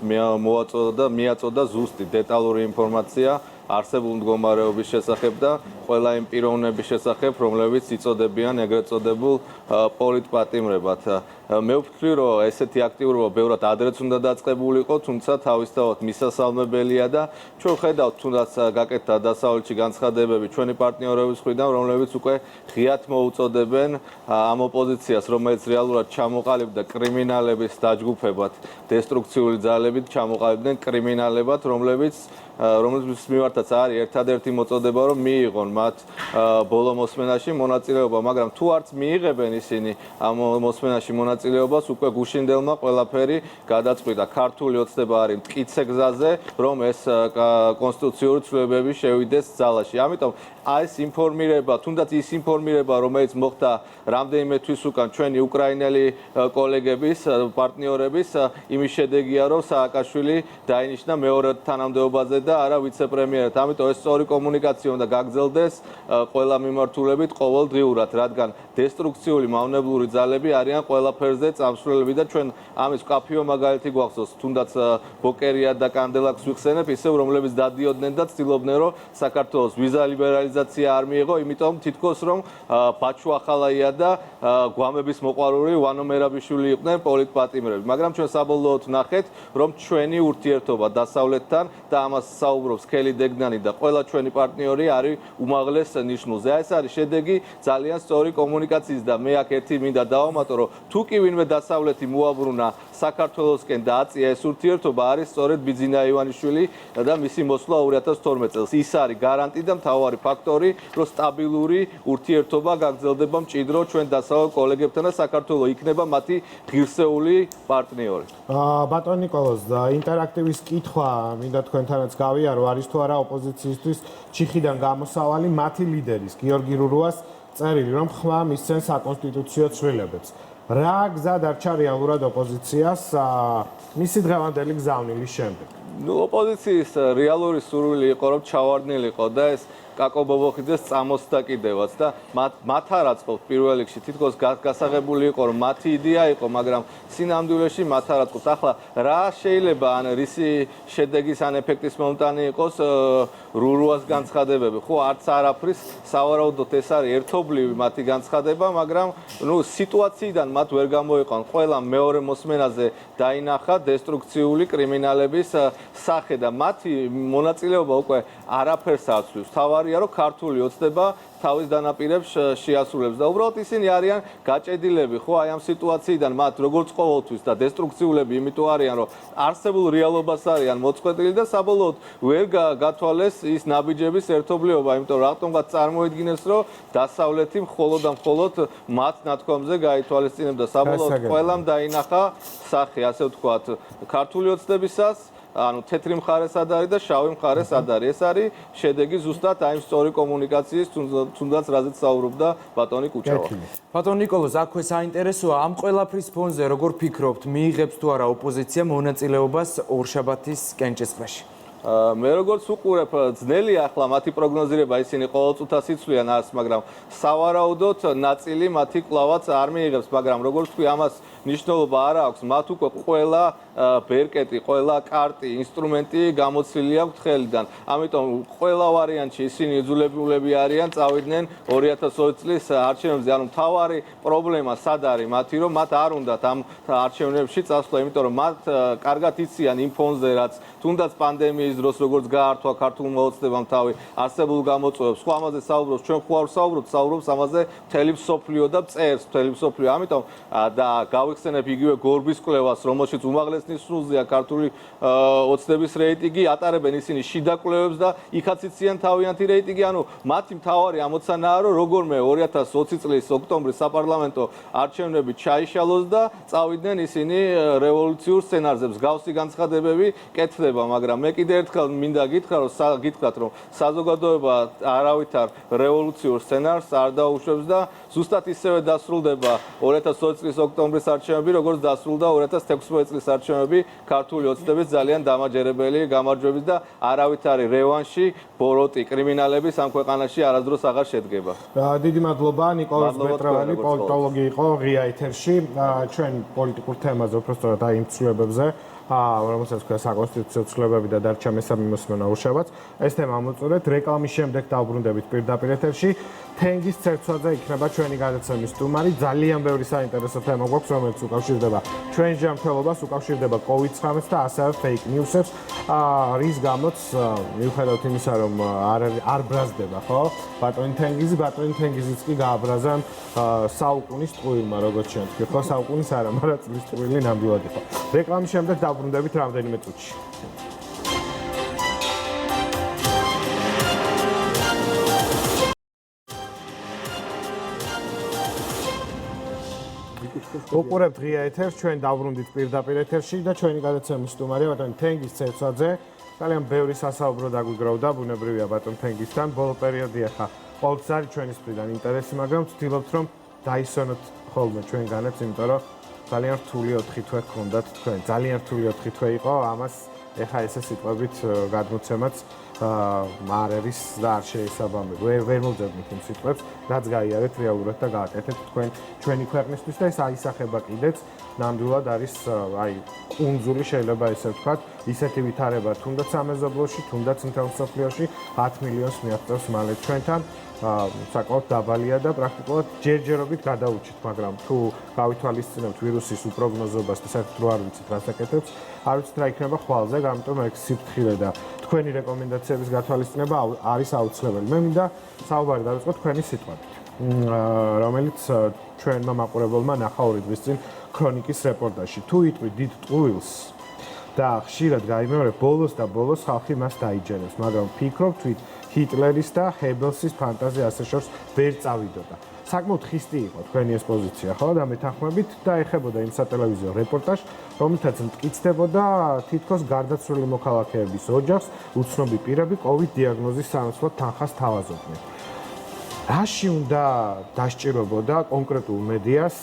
მიაწოდა ზუსტი დეტალური ინფორმაცია არსებულ მდგომარეობის შესახებ და ყველა იმ პიროვნების შესახებ, რომლებიც იწოდებიან ეგრეთ წოდებულ პოლიტპატიმრებად. მე ვფიქრი, რომ ესეთი აქტიურობა ბევრად ადრეც უნდა დაწყებულიყო, თუმცა თავისთავად მისასალმებელია და ჩვენ ხედავთ თუნდაც გაკეთდა დასავლეთში განცხადებები ჩვენი პარტნიორების მხრიდან, რომლებიც უკვე ღიად მოუწოდებენ ამ ოპოზიციას, რომელიც რეალურად ჩამოყალიბდა კრიმინალების დაჯგუფებად, დესტრუქციული ძალებით ჩამოყალიბდნენ კრიმინალებად, რომლებიც მიმართაც არის ერთადერთი მოწოდება, რომ მიიღონ მათ ბოლო მოსმენაში მონაწილეობა, მაგრამ თუ არც მიიღებენ ისინი ამ მოსმენაში მონაწილეობას, უკვე გუშინდელმა ყველაფერი გადაწყვიტა. ქართული ოცნება არის მტკიცე გზაზე, რომ ეს კონსტიტუციური ცვლილებები შევიდეს ძალაში. ამიტომ ეს ინფორმირება, თუნდაც ის ინფორმირება, რომელიც მოხდა რამდენიმე თვის უკან ჩვენი უკრაინელი კოლეგების, პარტნიორების, იმის შედეგია, რომ სააკაშვილი დაინიშნა მეორე თანამდებობაზე და არა ვიცე-პრემიერად. ამიტომ ეს სწორი კომუნიკაცია უნდა გაგრძელდეს ყველა მიმართულებით ყოველდღიურად, რადგან დესტრუქციული მავნებლური ძალები არიან ყველაფერზე წამსვლელები და ჩვენ ამის კაფეო მაგალითი გვახსოვს, თუნდაც ბოკერია და კანდელაკს ვიხსენებ, ისევ რომლებიც დადიოდნენ და ცდილობდნენ, რომ საქართველოს ვიზა ლიბერალიზაცია არ მიიღო, იმიტომ თითქოს რომ ბაჩუ ახალაია და გვამების მოყვარული ვანო მერაბიშვილი იყვნენ პოლიტპატიმრები. მაგრამ ჩვენ საბოლოოდ ვნახეთ, რომ ჩვენი ურთიერთობა დასავლეთთან და ამას საუბრობს ქელი დეგნანი და ყველა ჩვენი პარტნიორი არის უმაღლეს ნიშნულზე. ეს არის შედეგი ძალიან სწორი კომუნიკაციის და მე აქ ერთი მინდა დავამატო, რომ თუ კი ვინმე დასავლეთი მოაბრუნა საქართველოსკენ და აწია ეს ურთიერთობა, არის სწორედ ბიძინა ივანიშვილი და მისი მოსვლა 2012 წელს. ის არის გარანტი და მთავარი ფაქტორი, რომ სტაბილური ურთიერთობა გაგრძელდება მჭიდრო ჩვენ დასავლეთ კოლეგებთან და საქართველო იქნება მათი ღირსეული პარტნიორი. ბატონ ნიკოლოზ, ინტერაქტივის კითხვა მინდა თქვენთანაც გავიარო, არის თუ არა ოპოზიციისთვის ჩიხიდან გამოსავალი მათი ლიდერის გიორგი რურუას წერილი, რომ ხმა მისცენ საკონსტიტუციო ცვლილებებს. რა გზა დარჩა რეალურად ოპოზიციას მისი დღევანდელი გზავნილის შემდეგ? ოპოზიციის რეალური სურვილი იყო, რომ ჩავარდნილიყო და ეს კაკო ბობოხიძეს წამოსდა კიდევაც და მათ არ აწყობთ პირველ რიგში, თითქოს გასაღებული იყო, რომ მათი იდეა იყო, მაგრამ სინამდვილეში მათ არ აწყობთ. ახლა რა შეიძლება ან რისი შედეგის ან ეფექტის მომტანი იყოს რურუას განცხადებები? ხო, არც არაფრის, სავარაუდოდ ეს არის ერთობლივი მათი განცხადება, მაგრამ სიტუაციიდან მათ ვერ გამოიყვან. ყველა მეორე მოსმენაზე დაინახა დესტრუქციული კრიმინალების სახე და მათი მონაწილეობა უკვე არაფერს აცვლის. თავარია, რომ ქართული ოცნება თავის დანაპირებს შეასრულებს და უბრალოდ ისინი არიან გაჭედილები, ხო, აი ამ სიტუაციიდან მათ როგორც ყოველთვის და დესტრუქციულები იმიტომ არიან, რომ არსებულ რეალობას არიან მოწყვეტილი და საბოლოოდ ვერ გათვალეს ის ნაბიჯების ერთობლიობა, იმიტომ რომ რატომღაც წარმოიდგინეს, რომ დასავლეთი მხოლოდ და მხოლოდ მათ ნათქვამზე გაითვალისწინებდა. საბოლოოდ ყველამ დაინახა სახე, ასე ვთქვათ, ქართული ოცნებისას, ანუ თეთრი მხარე სად არის და შავი მხარე სად არის. ეს არის შედეგი ზუსტად აი ამ სწორი კომუნიკაციის, თუნდაც რაზეც საუბრობდა ბატონი კუჩავა. ბატონ ნიკოლოზ, აქვე საინტერესოა ამ ყველაფრის ფონზე, როგორ ფიქრობთ, მიიღებს თუ არა ოპოზიცია მონაწილეობას ორშაბათის კენჭისყრაში? მე როგორც უყურებ, ძნელია ახლა მათი პროგნოზირება, ისინი ყოველწუთას იცვლიან ას, მაგრამ სავარაუდოდ ნაწილი მათი კვლავაც არ მიიღებს, მაგრამ როგორც თქვი, ამას ნიშნულობა არ აქვს, მათ უკვე ყველა ბერკეტი, ყველა კარტი, ინსტრუმენტი გამოცილი აქვს ხელიდან. ამიტომ ყველა ვარიანტში ისინი იძულებულები არიან წავიდნენ 2020 წლის არჩევნებზე. ანუ მთავარი პრობლემა სად არის მათი, რომ მათ არ უნდათ ამ არჩევნებში წასვლა, იმიტომ რომ მათ კარგად იციან იმ ფონზე, რაც თუნდაც პანდემიის დროს როგორც გაართვა ქართულმა ოცნებამ თავი არსებულ გამოწვევებს. ხო, ამაზე საუბრობს, ჩვენ ხო არ საუბრობს ამაზე მთელი მსოფლიო და წერს მთელი მსოფლიო. ამიტომ და გავიხსენებ იგივე გორბის კვლევას, რომელშიც უმაღლეს ნისლზეა ქართული ოცნების რეიტინგი, ატარებენ ისინი შიდა კვლევებს და იქაც იციან თავიანთი რეიტინგი. ანუ მათი მთავარი ამოცანაა, რომ როგორმე 2020 წლის ოქტომბრის საპარლამენტო არჩევნები ჩაიშალოს და წავიდნენ ისინი რევოლუციურ სცენარზე. მსგავსი განცხადებები კეთდება, მაგრამ მე კიდე ერთხელ მინდა გითხრათ, რომ საზოგადოება არავითარ რევოლუციურ სცენარს არ დაუშვებს და ზუსტად ისევე დასრულდება 2020 წლის ოქტომბრის არჩევნები, როგორც დასრულდა 2016 წლის არჩევნები ქართული ოცნების ძალიან დამაჯერებელი გამარჯვებით და არავითარი რევანში, ბოროტი, კრიმინალების ამ ქვეყანაში არასდროს აღარ შედგება. დიდი მადლობა, ნიკოლოზ მეტრეველი, პოლიტოლოგი იყო ღია ეთერში, ჩვენ პოლიტიკურ თემაზე, უბრალოდ აი იმ ცვლილებებზე რომელსაც ქვია საკონსტიტუციო ცვლილებები და დარჩა მესამე მოსმენა უშევაც. ეს თემა ამოწურეთ რეკლამის შემდეგ დავბრუნდებით პირდაპირ ეთერში. თენგის ცერცვაძე იქნება ჩვენი გადაცემის სტუმარი. ძალიან ბევრი საინტერესო თემა გვაქვს, რომელიც უკავშირდება ჩვენ ჯანმრთელობას, უკავშირდება COVID-19-ს და ასევე fake news-ებს. რის გამოც მიუხედავად იმისა, რომ არ ბრაზდება, ხო? ბატონი თენგიზიც კი გააბრაზა საუკუნის ტყუილმა, როგორც ჩვენ თქვი, ხო? საუკუნის არა, მაგრამ წლის ტყუილი ნამდვილად იყო. რეკლამის შემდეგ დავბრუნდებით რამდენიმე წუთში. უყურებთ ღია ეთერს, ჩვენ დავბრუნდით პირდაპირ ეთერში და ჩვენი გადაცემის სტუმარია ბატონი თენგის ცერცვაძე. ძალიან ბევრი სასაუბრო დაგვიგროვდა, ბუნებრივია ბატონ თენგისთან. ბოლო პერიოდი ახლა ყოველთვის არის ჩვენი მხრიდან ინტერესი, მაგრამ ვცდილობთ რომ დაისვენოთ ხოლმე ჩვენგანაც, იმიტომ რომ ძალიან რთული 4 თვე გქონდათ თქვენ. ძალიან რთული 4 თვე იყო, ამას ეხა ესე სიტყვებით გადმოცემაც არ არის და არ შეესაბამება. ვერ მოვძებნით იმ სიტყვებს, რაც გაიარეთ რეალურად და გააკეთეთ თქვენ ჩვენი ქვეყნისთვის და ეს აისახება კიდეც. ნამდვილად არის აი კუნძული შეიძლება ესე ვთქვათ, ისეთი ვითარება თუნდაც სამეზობლოში, თუნდაც მთელ მსოფლიოში 10 მილიონს მიაღწევს მალე ჩვენთან. საკმაოდ დაბალია და პრაქტიკულად ჯერჯერობით გადაუჩით, მაგრამ თუ გავითვალისწინებთ ვირუსის უპროგნოზობას და საერთოდ რო არ ვიცით რას აკეთებს, არ ვიცით რა იქნება ხვალზე, ამიტომ ეგ სიფრთხილე და თქვენი რეკომენდაციების გათვალისწინება არის აუცილებელი. მე მინდა საუბარი დავიწყო თქვენი სიტყვებით, რომელიც ჩვენმა მაყურებელმა ნახა 2 დღის წინ ქრონიკის რეპორტაჟში. თუ იტყვი დიდ ტყუილს და ხშირად გაიმეორებ, ბოლოს და ბოლოს ხალხი მას დაიჯერებს, მაგრამ ვფიქრობ თვით ჰიტლერის და ჰებელსის ფანტაზია ასე შორს ვერ წავიდოდა. საკმაოდ ხისტი იყო თქვენი ეს პოზიცია, ხო? და მეთანხმებით და ეხებოდა იმ სატელევიზიო რეპორტაჟს, რომელთაც მტკიცდებოდა თითქოს გარდაცვლილი მოქალაქეების ოჯახს, უცნობი პირები COVID დიაგნოზის სანაცვლოდ თანხას თავაზობდნენ. რაში უნდა დასჭირებოდა კონკრეტულ მედიას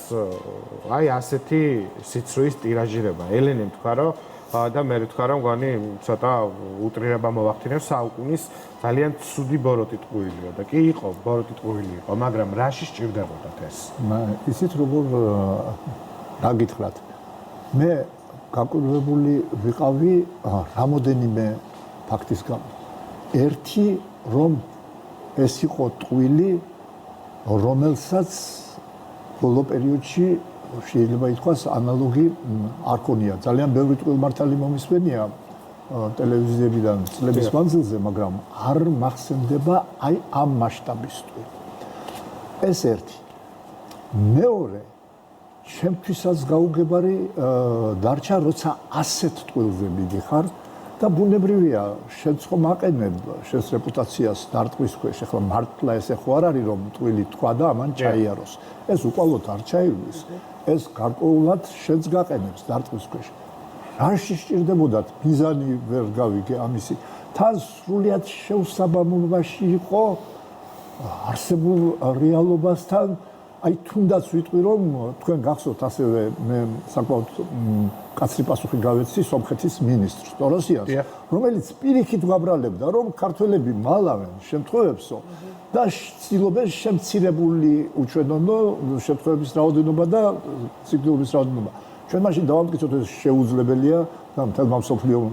აი ასეთი სიცრუის ტირაჟირება? ელენემ თქვა, რომ და მე ვთქვა რომ მგონი ცოტა უტრირება მოვახდინებ საუკუნის ძალიან ცუდი ბოროტი ტყუილია და კი იყო ბოროტი ტყუილი იყო, მაგრამ რაში სჭირდებოდათ ეს? ისიც როგორ რა გითხრათ, მე გაკვირვებული ვიყავი რამოდენიმე ფაქტის გამო. ერთი რომ ეს იყო ტყუილი, რომელსაც ბოლო პერიოდში შეიძლება ითქვას ანალოგი არ ქონია. ძალიან ბევრი ტყუილმართალი მომისმენია ტელევიზიებიდან წლების მანძილზე, მაგრამ არ მახსენდება აი ამ მასშტაბის ტყუილი. ეს ერთი. მეორე, ჩემთვისაც გაუგებარი დარჩა, როცა ასეთ ტყუილზე მიდიხარ და ბუნებრივია, შენც ხომ აყენებ შენს რეპუტაციას დარტყვის ქვეშ. ახლა მართლა ესე ხო არ არის რომ ტყუილი თქვა და ამან ჩაიაროს. ეს უკვალოდ არ ჩაივლის. ეს გარკვეულად შენც გაყენებს დარტყვის ქვეშ. რაში სჭირდებოდათ მიზანი ვერ გავიგე ამისი. თან სრულიად შეუსაბამობაში იყო არსებულ რეალობასთან. აი თუნდაც ვიტყვი რომ თქვენ გახსოვთ ასევე მე საკმაოდ კაცრი პასუხი გავეცი სომხეთის მინისტრს ტოროსიანს, რომელიც პირიქით გვაბრალებდა რომ ქართველები მალავენ შემთხვევებსო და ცდილობენ შემცირებული უჩვენონო შემთხვევების რაოდენობა და სიკვდილების რაოდენობა. ჩვენ მაშინ დავამტკიცოთ ეს შეუძლებელია და მთელმა მსოფლიომ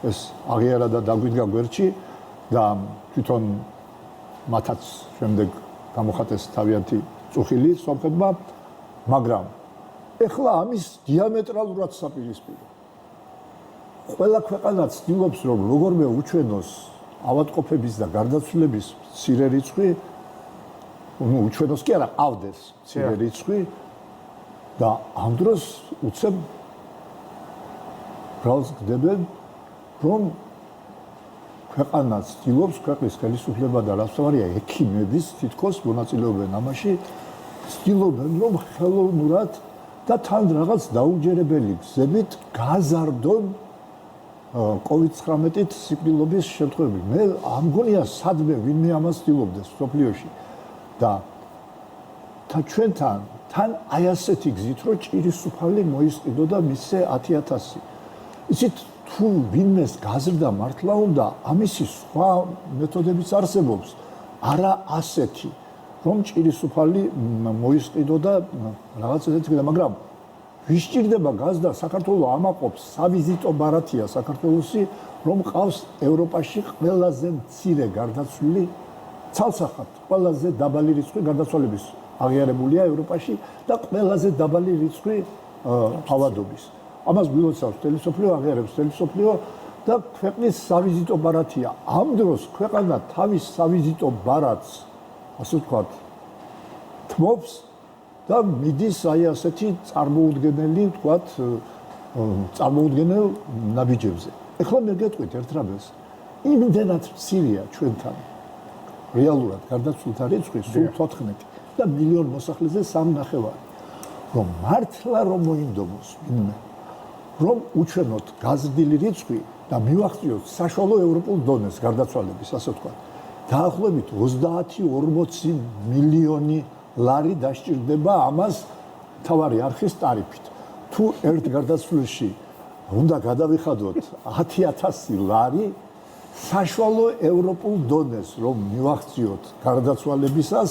ეს აღიარა და დაგვიდგა გვერდში და თვითონ მათაც შემდეგ გამოხატეს თავიანთი წუხილი სომხებმა, მაგრამ ეხლა ამის დიამეტრალურად საპირისპირო. ყველა ქვეყანა ცდილობს რომ როგორმე უჩვენოს ავადმყოფების და გარდაცვლილების მცირე რიცხვი, უჩვენოს კი არა, ყავდეს მცირე რიცხვი და ამ დროს უცებ ბრალს გდებენ რომ ქვეყანა ცდილობს ქვეყნის ხელისუფლება და რაც თავარია ექიმების თითქოს მონაწილეობენ ამაში, ცდილობენ რომ ხელოვნურად და თან რაღაც დაუჯერებელი გზებით გაზარდონ COVID-19-ით სიკვდილობის შემთხვევები. მე ამგონია სადმე ვინმე ამას ცდილობდეს მსოფლიოში და ჩვენთან თან აი ასეთი გზით რომ ჭირისუფალი მოისყიდო და მისცე 10,000. იცით თუ ვინმეს გაზრდა მართლა უნდა ამისი სხვა მეთოდებიც არსებობს, არა ასეთი რომ ჭირისუფალი მოისყიდო და რაღაც ესეთი, მაგრამ ვისჭირდება გაზ და საქართველოს ამაყობს სავიზიტო ბარათია საქართველოსი, რომ ყავს ევროპაში ყველაზე მცირე გარდაცვლილი ცალსახად, ყველაზე დაბალი რიცხვი გარდაცვალების აღიარებულია ევროპაში და ყველაზე დაბალი რიცხვი ავადობის. ამას გულოცავს მთელი მსოფლიო, აღიარებს მთელი მსოფლიო და ქვეყნის სავიზიტო ბარათია. ამ დროს ქვეყანა თავის სავიზიტო ბარათს, ასე ვთქვათ, თმობს და მიდის აი ასეთი წარმოუდგენელი, ვთქვათ, წარმოუდგენელ ნაბიჯებზე. ეხლა მე გეტყვით ერთ რამეს. იმდენად მცირეა ჩვენთან რეალურად გარდაცვლილთა რიცხვი სულ 14 და მილიონ მოსახლეზე 3.5, რომ მართლა რომ მოინდომოს ვინმე, რომ უჩვენოთ გაზრდილი რიცხვი და მივახციოთ საშუალო ევროპულ დონეს გარდაცვალების, ასე ვთქვათ, დაახლოებით 30-40 მილიონი ლარი დასჭირდება ამას თავარი არხის ტარიფით. თუ ერთ გარდაცვლილში უნდა გადავიხადოთ 10,000 ლარი საშუალო ევროპულ დონეს, რომ მივახციოთ გარდაცვალებისას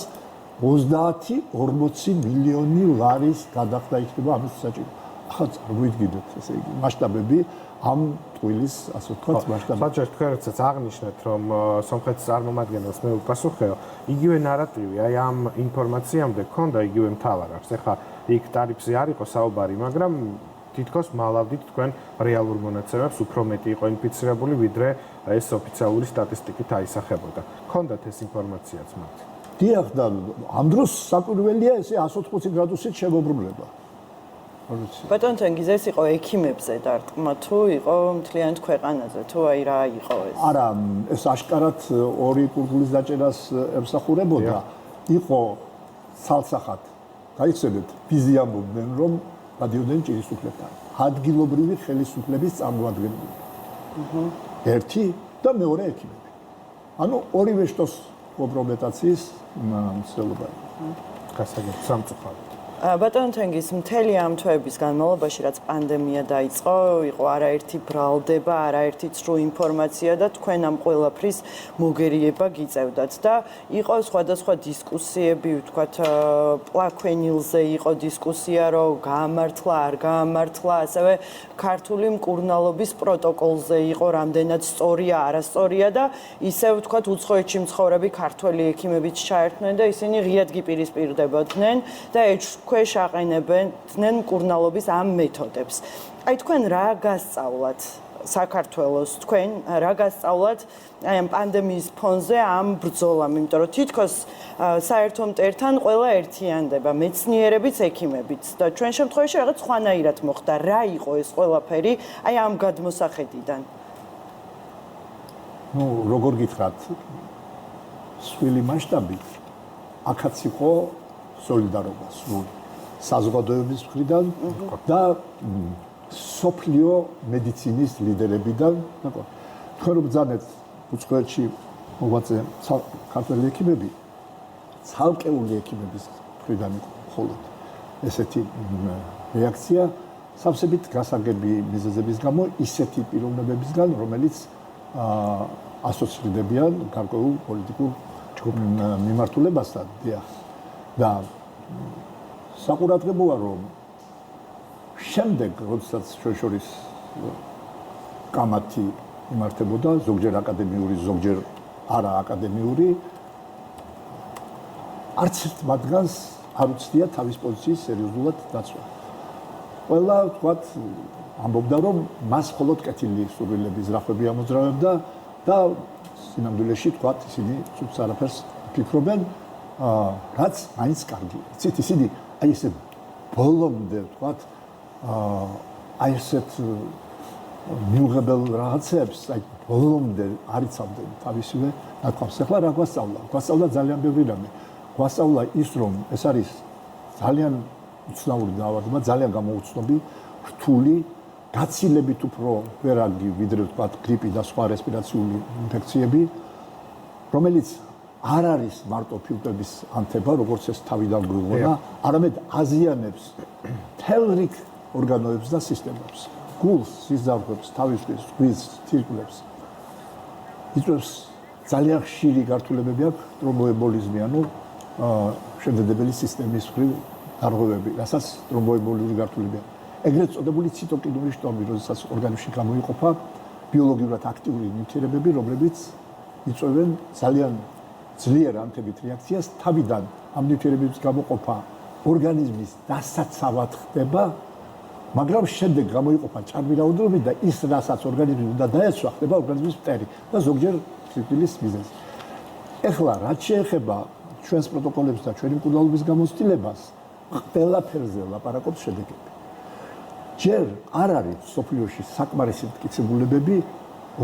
30-40 მილიონი ლარის გადახდა იქნება ამის საჭირო. ახლა წარმოიდგინეთ, ესე იგი, მასშტაბები ამ ტყუილის, ასე ვთქვათ, მასშტაბები. საჭირო თქვენ ერთსაც აღნიშნეთ, რომ სომხეთის წარმომადგენელს მე უპასუხეო, იგივე ნარატივი, აი ამ ინფორმაციამდე ქონდა იგივე მთავარ არხს. ეხლა იქ ტარიფზე არ იყო საუბარი, მაგრამ თითქოს მალავდით თქვენ რეალურ მონაცემებს უფრო მეტი იყო ინფიცირებული, ვიდრე ეს ოფიციალური სტატისტიკით აისახებოდა. ქონდათ ეს ინფორმაციაც მათ? დიახ, და ამ დროს საკვირველია ესე 180 გრადუსით შემობრუნება. ბატონ თენგიზ, ეს იყო ექიმებზე დარტყმა თუ იყო მთლიანად ქვეყანაზე, თუ აი რა იყო ეს? არა, ეს აშკარად ორი კურდღლის დაჭერას ემსახურებოდა. იყო ცალსახად. გაიხსენეთ, ბიზი ამბობდნენ, რომ გადიოდნენ ჭირისუფლებთან. ადგილობრივი ხელისუფლების წარმოადგენლები. ერთი და მეორე ექიმები. ანუ ორივე შტოს კომპრომეტაციის მცდელობა. გასაგებია სამწუხაროდ. ბატონ თენგიზ, მთელი ამ თვეების განმავლობაში, რაც პანდემია დაიწყო, იყო არაერთი ბრალდება, არაერთი ცრუ ინფორმაცია და თქვენ ამ ყველაფრის მოგერიება გიწევდათ და იყო სხვადასხვა დისკუსიები, ვთქვათ, პლაქვენილზე იყო დისკუსია, რომ გაამართლა, არ გაამართლა, ასევე ქართული მკურნალობის პროტოკოლზე იყო რამდენად სწორია, არასწორია და ისე ვთქვათ, უცხოეთში მცხოვრები ქართველი ექიმებიც ჩაერთნენ და ისინი ღიად გიპირისპირდებოდნენ და ქვეშ აყენებდნენ მკურნალობის ამ მეთოდებს. აი თქვენ რა გასწავლათ საქართველოს, თქვენ რა გასწავლათ აი ამ პანდემიის ფონზე ამ ბრძოლამ, იმიტომ რომ თითქოს საერთო მტერთან ყველა ერთიანდება, მეცნიერებიც, ექიმებიც და ჩვენ შემთხვევაში რაღაც სხვანაირად მოხდა. რა იყო ეს ყველაფერი აი ამ გადმოსახედიდან? ნუ როგორ გითხრათ, სვილი მასშტაბით აქაც იყო სოლიდარობა სრული საზოგადოების მხრიდან და სოფლიო მედიცინის ლიდერებიდან. თქვენ რომ ბრძანეთ უცხოეთში მოღვაწე ქართველი ექიმები, ცალკეული ექიმების მხრიდან იყო მხოლოდ ესეთი რეაქცია, სავსებით გასაგები მიზეზების გამო, ისეთი პიროვნებებისგან, რომელიც ასოცირდებიან გარკვეულ პოლიტიკურ მიმართულებასთან. და საყურადღებოა, რომ შემდეგ, როდესაც ჩვენ შორის კამათი იმართებოდა, ზოგჯერ აკადემიური, ზოგჯერ არა აკადემიური, არც ერთ მათგანს არ უცდია თავის პოზიციის სერიოზულად დაცვა. ყველა, ვთქვათ, ამბობდა, რომ მას მხოლოდ კეთილი სურვილების ზრახვები ამოძრავებდა და სინამდვილეში, ვთქვათ, ისინი სულს არაფერს ფიქრობენ, რაც მაინც კარგია. იცით, ისინი აი ესე ბოლომდე, ვთქვათ, აი ესეთ მიუღებელ რაღაცებს, აი ბოლომდე არიცავდნენ თავისივე ნათქვამს. ახლა რა გვასწავლა? გვასწავლა ძალიან ბევრი რამე. გვასწავლა ის, რომ ეს არის ძალიან უცნაური დაავადება, ძალიან გამოუცნობი, რთული, გაცილებით უფრო ვერაგი, ვიდრე ვთქვათ, გრიპი და სხვა რესპირაციული ინფექციები, რომელიც არ არის მარტო ფილტვების ანთება, როგორც ეს თავიდან გვიღვონა, არამედ აზიანებს მთელ რიგ ორგანოებს და სისტემებს. გულს, სიზარღვებს, თავისუფლებას, გვის, თირკმლებს. იწვევს ძალიან ხშირი გართულებები აქვს ტრომბოემბოლიზმი, ანუ შემდედებელი სისტემის მხრივ დარღვევები, რასაც ტრომბოემბოლიური გართულებია. ეგრეთ წოდებული ციტოკინური შტორმი, როდესაც ორგანიზმში გამოიყოფა ბიოლოგიურად აქტიური ნივთიერებები, რომლებიც იწვევენ ძალიან ძლიერ ანთებით რეაქციას, თავიდან ამ ნივთიერებების გამოყოფა ორგანიზმის დასაცავად ხდება, მაგრამ შემდეგ გამოიყოფა ჭარბი რაოდენობით და ის, რასაც ორგანიზმი უნდა დაეცვა, ხდება ორგანიზმის მტერი და ზოგჯერ სიკვდილის მიზეზი. ეხლა, რაც შეეხება ჩვენს პროტოკოლებს და ჩვენი მკურნალობის გამოცდილებას, ყველაფერზე ლაპარაკობს შედეგები. ჯერ არ არის სოფლიოში საკმარისი მტკიცებულებები,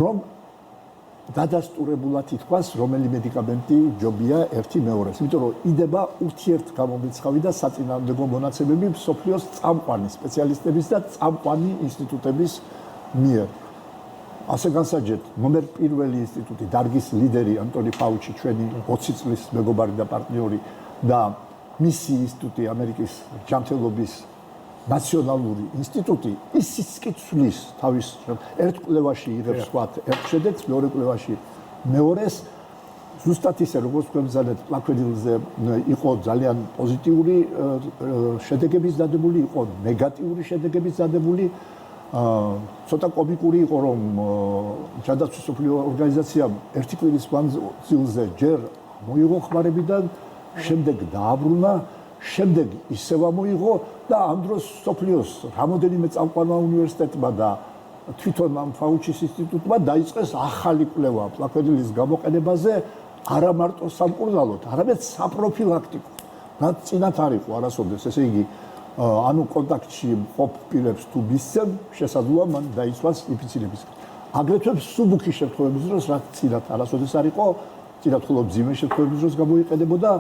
რომ დადასტურებულად ითქვას, რომელი მედიკამენტი ჯობია ერთი მეორეს. იმიტომ რომ იდება ურთიერთგამომრიცხავი და საწინააღმდეგო მონაცემები სოფლიოს წამყვანი სპეციალისტების და წამყვანი ინსტიტუტების მიერ. ასე განსაჯეთ, ნომერ პირველი ინსტიტუტი, დარგის ლიდერი ანტონი ფაუჩი, ჩვენი 20 წლის მეგობარი და პარტნიორი და მისი ინსტიტუტი, ამერიკის ჯანმრთელობის ნაციონალური ინსტიტუტი, ისიც კი ცვლის თავის ერთ კვლევაში იღებს ვთქვათ ერთ შედეგს, მეორე კვლევაში მეორეს. ზუსტად ისე, როგორც თქვენ ვზადეთ, პლაკვედილზე იყო ძალიან პოზიტიური შედეგების დადებული, იყო ნეგატიური შედეგების დადებული. ცოტა კომიკური იყო, რომ ჯანდაცვის მსოფლიო ორგანიზაციამ ერთი კვირის მანძილზე ჯერ მოიღო ხმარებიდან, შემდეგ დააბრუნა, შემდეგ ისევ ამოიღო და ამ დროს სოფლიოს რამოდენიმე წამყვანმა უნივერსიტეტმა და თვითონ ამ ფაუჩის ინსტიტუტმა დაიწყეს ახალი კვლევა პლაკვედილის გამოყენებაზე, არა მარტო სამკურნალოდ, არამედ საპროფილაქტიკო. რაც წინათ არ იყო არასოდეს, ესე იგი ანუ კონტაქტში მყოფ პირებს თუ მისცემ, შესაძლოა მან დაიცვას ინფიცირებისგან. აგრეთვე მსუბუქი შემთხვევების დროს, რაც წინათ არასოდეს არ იყო, წინათ ხოლმე მძიმე შემთხვევების დროს გამოიყენებოდა,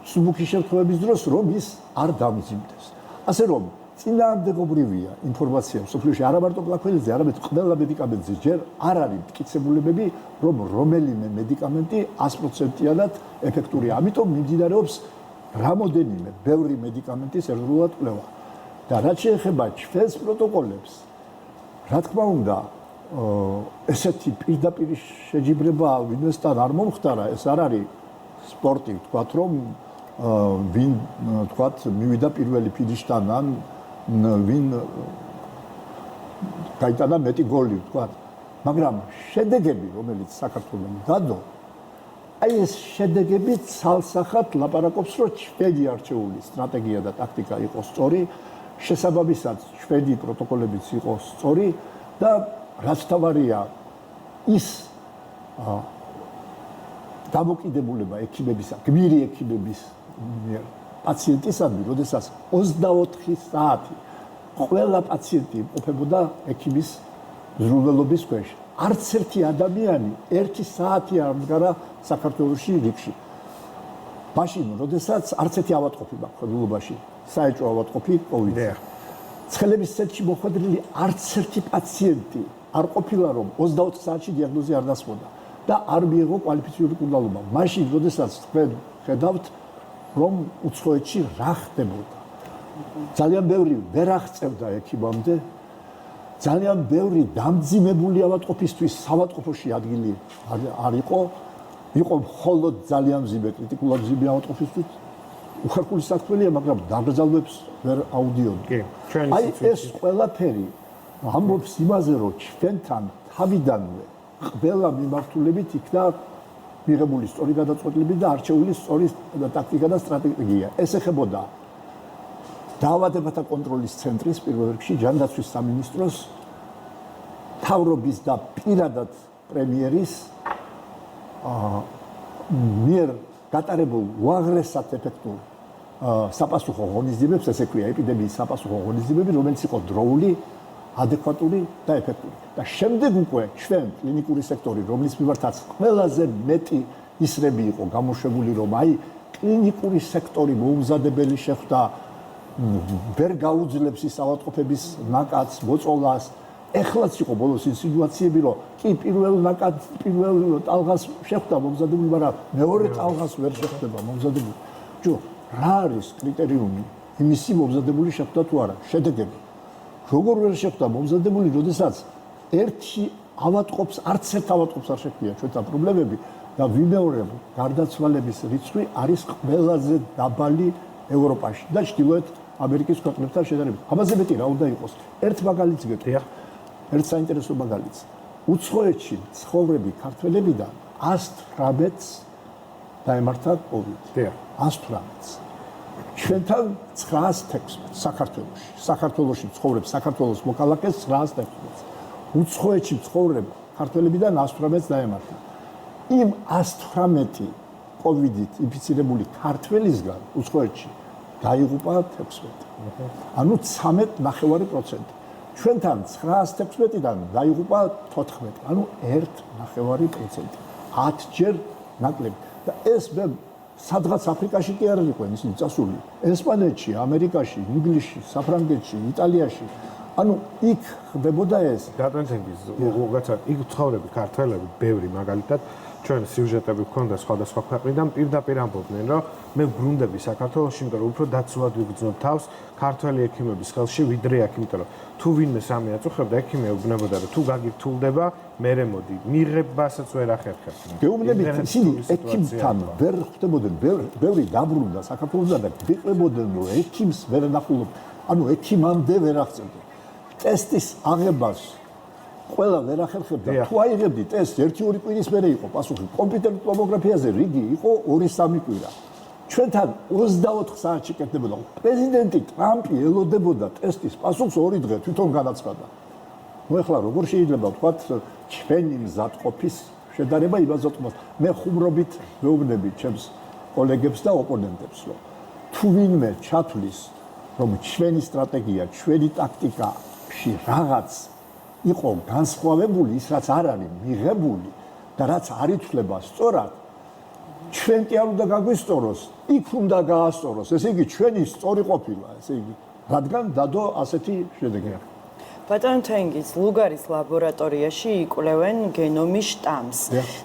მსუბუქი შემთხვევების დროს, რომ ის არ დამძიმდეს. ასე რომ, წინააღმდეგობრივია ინფორმაცია სოფლიოში არა მარტო პლაკვედილზე, არამედ ყველა მედიკამენტზე ჯერ არ არის მტკიცებულებები, რომ რომელიმე მედიკამენტი 100%-იანად ეფექტურია. ამიტომ მიმდინარეობს რამოდენიმე ბევრი მედიკამენტის ერთდროულად კვლევა. და რაც შეეხება ჩვენს პროტოკოლებს, რა თქმა უნდა, ესეთი პირდაპირ შეჯიბრება ვინმესთან არ მომხდარა, ეს არ არის სპორტი, ვთქვათ, რომ ვინ ვთქვათ, მივიდა პირველი ფინიშთან ან ვინ გაიტანა მეტი გოლი, ვთქვათ. მაგრამ შედეგები, რომელიც საქართველოს დადო, აი ეს შედეგები ცალსახად ლაპარაკობს, რომ ჩვენი არჩეული სტრატეგია და ტაქტიკა იყო სწორი, შესაბამისად ჩვენი პროტოკოლებიც იყო სწორი და რაც თავარია ის დამოკიდებულება ექიმებისა, გმირი ექიმების პაციენტისადმი, როდესაც 24 საათი ყველა პაციენტი იმყოფებოდა ექიმის ზრუნველობის ქვეშ. არც ერთი ადამიანი 1 საათი არ მდგარა საქართველოში რიგში. მაშინ, როდესაც არც ერთი ავადმყოფი მაქვს ხელოვნებაში, საეჭვო ავადმყოფი COVID-ზე. ცხელების ცენტრში მოხვედრილი არც ერთი პაციენტი არ ყოფილა, რომ 24 საათში დიაგნოზი არ დასმოდა და არ მიიღო კვალიფიციური მკურნალობა. მაშინ, როდესაც თქვენ ხედავთ, რომ უცხოეთში რა ხდებოდა. ძალიან ბევრი ვერ აღწევდა ექიმამდე, ძალიან ბევრი დამძიმებული ავადმყოფისთვის ავადმყოფოში ადგილი არ იყო, იყო მხოლოდ ძალიან მძიმე, კრიტიკულად მძიმე ავადმყოფისთვის უხერხული საქმეა, მაგრამ დაბრძალვებს ვერ აუდიოდი. აი ეს ყველაფერი ამბობს იმაზე, რომ ჩვენთან თავიდანვე ყველა მიმართულებით იქნა მიღებული სწორი გადაწყვეტილები და არჩეული სწორი ტაქტიკა და სტრატეგია. ეს ეხებოდა დაავადებათა კონტროლის ცენტრის პირველ რიგში ჯანდაცვის სამინისტროს თავრობის და პირადად პრემიერის მიერ გატარებულ უაღრესად ეფექტურ საპასუხო ღონისძიებებს, ესე ქვია ეპიდემიის საპასუხო ღონისძიებები, რომელიც იყო დროული, ადეკვატური და ეფექტური. და შემდეგ უკვე ჩვენ კლინიკური სექტორი, რომლის მიმართაც ყველაზე მეტი ისრები იყო გამოშვებული, რომ აი კლინიკური სექტორი მოუმზადებელი შეხვდა, ვერ გაუძლებს ის ავადმყოფების ნაკადს, მოწოლას. ეხლაც იყო ბოლოს ის სიტუაციები, რომ კი პირველ ნაკადს, პირველ ტალღას შეხვდა მომზადებული, მაგრამ მეორე ტალღას ვერ შეხვდება მომზადებული. ჯო, რა არის კრიტერიუმი იმისი მომზადებული შეხვდა თუ არა? შედეგები. როგორ ვერ შეხვდა მომზადებული, როდესაც ერთი ავადმყოფს, არც ერთ ავადმყოფს არ შეხვდა ჩვენთან პრობლემები და ვიმეორებ, გარდაცვალების რიცხვი არის ყველაზე დაბალი ევროპაში და ჩრდილოეთ ამერიკის ქვეყნებთან შედარებით. ამაზე მეტი რა უნდა იყოს? ერთ მაგალითს გეტყვი. ერთ საინტერესო მაგალითს. უცხოეთში ცხოვრები ქართველებიდან 118-ს დაემართა COVID. 118-ს. ჩვენთან 916 საქართველოში ცხოვრებ საქართველოს მოქალაქეს 916. უცხოეთში ცხოვრებ ქართველებიდან 118-ს დაემართა. იმ 118 COVID-ით ინფიცირებული ქართველისგან უცხოეთში დაიღუპა 16. ანუ 13.9%. ჩვენთან 916-დან დაიღუპა 14. ანუ 1.9%. 10-ჯერ ნაკლები. და ეს მე სადღაც აფრიკაში კი არ იყვნენ ისინი წასული. ესპანეთში, ამერიკაში, ინგლისში, საფრანგეთში, იტალიაში. ანუ იქ ხდებოდა ეს. დატვენთენგის უღაცა იქ ცხოვრები ქართველები ბევრი მაგალითად ჩვენ სიუჟეტები გვქონდა სხვადასხვა ქვეყნიდან პირდაპირ ამბობდნენ რომ მე ვბრუნდები საქართველოში იმიტომ რომ უფრო დაცულად ვიგრძნობ თავს ქართველი ექიმების ხელში ვიდრე აქ იმიტომ რომ თუ ვინმე სამი აწუხებდა ექიმი ეუბნებოდა რომ თუ გაგირთულდება მერე მოდი მიღებასაც ვერ ახერხებ. გეუბნებით ისინი ექიმთან ვერ ხვდებოდნენ ბევრი დაბრუნდა საქართველოსთან და ვიყრებოდნენ რომ ექიმს ვერ ნახულობ ანუ ექიმამდე ვერ აღწევდნენ. ტესტის აღებას ყველა ვერ ახერხებდა. თუ აიღებდი ტესტს 1-2 კვირის მერე იყო პასუხი. კომპიუტერულ ტომოგრაფიაზე რიგი იყო 2-3 კვირა. ჩვენთან 24 საათში კეთდებოდა. პრეზიდენტი ტრამპი ელოდებოდა ტესტის პასუხს 2 დღე თვითონ განაცხადა. ნუ ეხლა როგორ შეიძლება ვთქვათ ჩვენი მზადყოფის შედარება იმაზე თქოს. მე ხუმრობით ვეუბნები ჩემს კოლეგებს და ოპონენტებს რომ თუ ვინმე ჩათვლის რომ ჩვენი სტრატეგია, ჩვენი ტაქტიკაში რაღაც იყო განსხვავებული ის რაც არ არის მიღებული და რაც არ ითვლება სწორად ჩვენ კი არ უნდა გაგვისწოროს იქ უნდა გაასწოროს ესე იგი ჩვენი სწორი ყოფილა ესე იგი რადგან დადო ასეთი შედეგი ბატონ თენგის ლუგარის ლაბორატორიაში იკვლევენ გენომის შტამს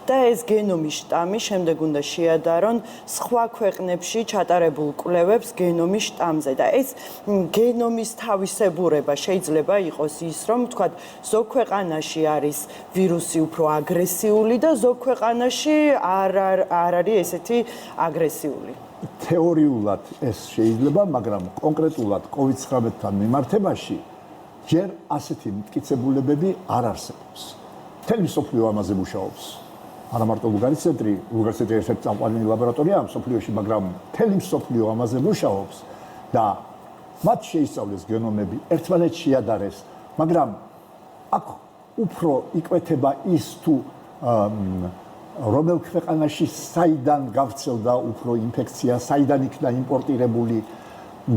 და ეს გენომის შტამი შემდეგ უნდა შეადარონ სხვა ქვეყნებში ჩატარებულ კვლევებს გენომის შტამზე და ეს გენომის თავისებურება შეიძლება იყოს ის რომ თქვათ ზოგ ქვეყანაში არის ვირუსი უფრო აგრესიული და ზოგ ქვეყანაში არ არის ესეთი აგრესიული თეორიულად ეს შეიძლება მაგრამ კონკრეტულად COVID-19-თან მიმართებაში ჯერ ასეთი მტკიცებულებები არ არსებობს. მთელი მსოფლიო ამაზე მუშაობს. არა მარტო ლუგარის ცენტრი, ლუგარის ცენტრი ერთ-ერთი წამყვანი ლაბორატორიაა მსოფლიოში, მაგრამ მთელი მსოფლიო ამაზე მუშაობს და მათ შეისწავლეს გენომები, ერთმანეთს შეადარეს, მაგრამ აქ უფრო იკვეთება ის თუ რომელ ქვეყანაში საიდან გავრცელდა უფრო ინფექცია, საიდან იქნა იმპორტირებული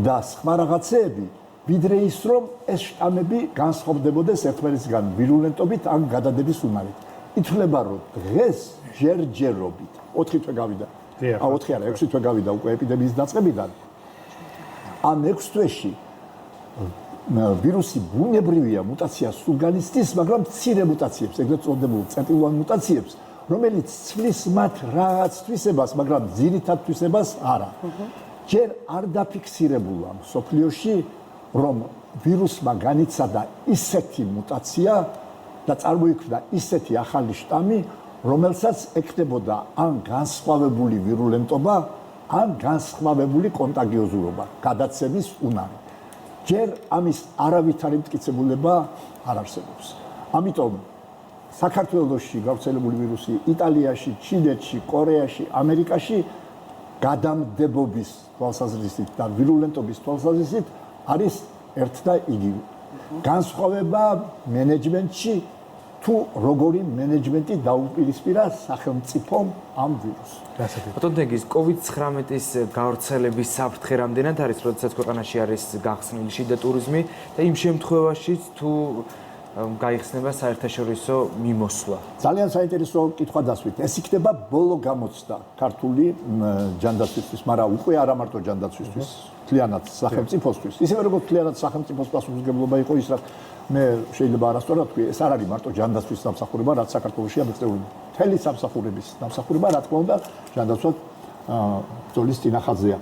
და სხვა რაღაცეები ვიდრე ის რომ ეს შტამები განსხვავდებოდეს ერთმანეთისგან ვირულენტობით ან გადადების უნარით. ითვლება რომ დღეს ჯერჯერობით 4 თვე გავიდა. 4 არა 6 თვე გავიდა უკვე ეპიდემიის დაწყებიდან. ამ 6 თვეში ვირუსი ბუნებრივია მუტაციას სულ განიცდის, მაგრამ მცირე მუტაციებს, ეგრეთ წოდებულ წერტილოვან მუტაციებს, რომელიც ცვლის მათ რაღაც თვისებას, მაგრამ ძირითად თვისებას არა. ჯერ არ დაფიქსირებულა მსოფლიოში რომ ვირუსმა განიცადა ისეთი მუტაცია და წარმოიქმნა ისეთი ახალი შტამი, რომელსაც ექნებოდა ან განსხვავებული ვირულენტობა, ან განსხვავებული კონტაგიოზურობა, გადაცემის უნარი. ჯერ ამის არავითარი მტკიცებულება არ არსებობს. ამიტომ საქართველოში გავრცელებული ვირუსი იტალიაში, ჩინეთში, კორეაში, ამერიკაში გადამდებობის თვალსაზრისით და ვირულენტობის თვალსაზრისით არის ერთ და იგივე. განსხვავება მენეჯმენტში თუ როგორი მენეჯმენტი დაუპირისპირა სახელმწიფომ ამ ვირუსს. ბატონ თენგის COVID-19-ის გავრცელების საფრთხე რამდენად არის, როდესაც ქვეყანაში არის გახსნილი შიდა ტურიზმი და იმ შემთხვევაშიც თუ გაიხსნება საერთაშორისო მიმოსვლა. ძალიან საინტერესო კითხვა დასვით. ეს იქნება ბოლო გამოცდა ქართული ჯანდაცვისთვის, მაგრამ უკვე არა მარტო ჯანდაცვისთვის, მთლიანად სახელმწიფოსთვის. ისევე როგორც მთლიანად სახელმწიფოს პასუხისმგებლობა იყო ის, რაც მე შეიძლება არასწორად ვთქვი, ეს არ არის მარტო ჯანდაცვის სამსახურება, რაც საქართველოში ამერწეული. მთელი სამსახურების სამსახურება, რა თქმა უნდა, ჯანდაცვად ბრძოლის წინახაზეა.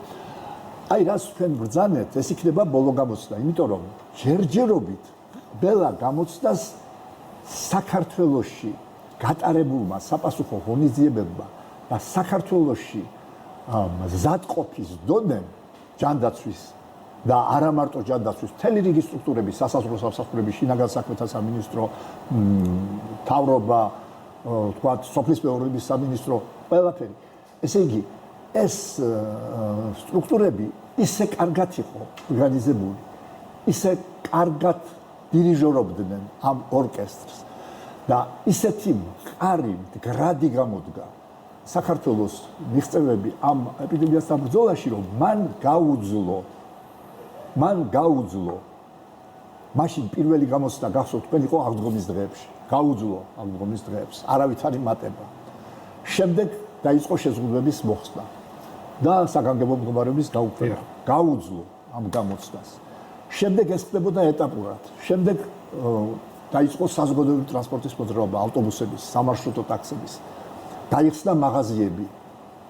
აი, რაც თქვენ ბრძანეთ, ეს იქნება ბოლო გამოცდა, იმიტომ რომ ჯერჯერობით ბელა გამოცდას საქართველოში გატარებულმა საპასუხო ღონისძიებებმა და საქართველოში მზადყოფის დონემ ჯანდაცვის და არა მარტო ჯანდაცვის, მთელი რიგი სტრუქტურები, სასაზღვრო სამსახურები, შინაგან საქმეთა სამინისტრო, მთავრობა, თქვათ, სოფლის მეურნეობის სამინისტრო, ყველაფერი. ესე იგი, ეს სტრუქტურები ისე კარგად იყო ორგანიზებული, ისე კარგად დირიჟორობდნენ ამ ორკესტრს და ისეთი მყარი მდგრადი გამოდგა საქართველოს მიღწევები ამ ეპიდემიასთან ბრძოლაში, რომ მან გაუძლო მაშინ პირველი გამოცდა გახსოვთ თქვენ იყო აღდგომის დღეებში, გაუძლო აღდგომის დღეებს, არავითარი მატება. შემდეგ დაიწყო შეზღუდვების მოხსნა და საგანგებო მდგომარეობის გაუქმება. გაუძლო ამ გამოცდას. შემდეგ ეს ხდებოდა ეტაპურად. შემდეგ დაიწყო საზოგადოებრივი ტრანსპორტის მოძრაობა, ავტობუსების, სამარშრუტო ტაქსების. გაიხსნა მაღაზიები,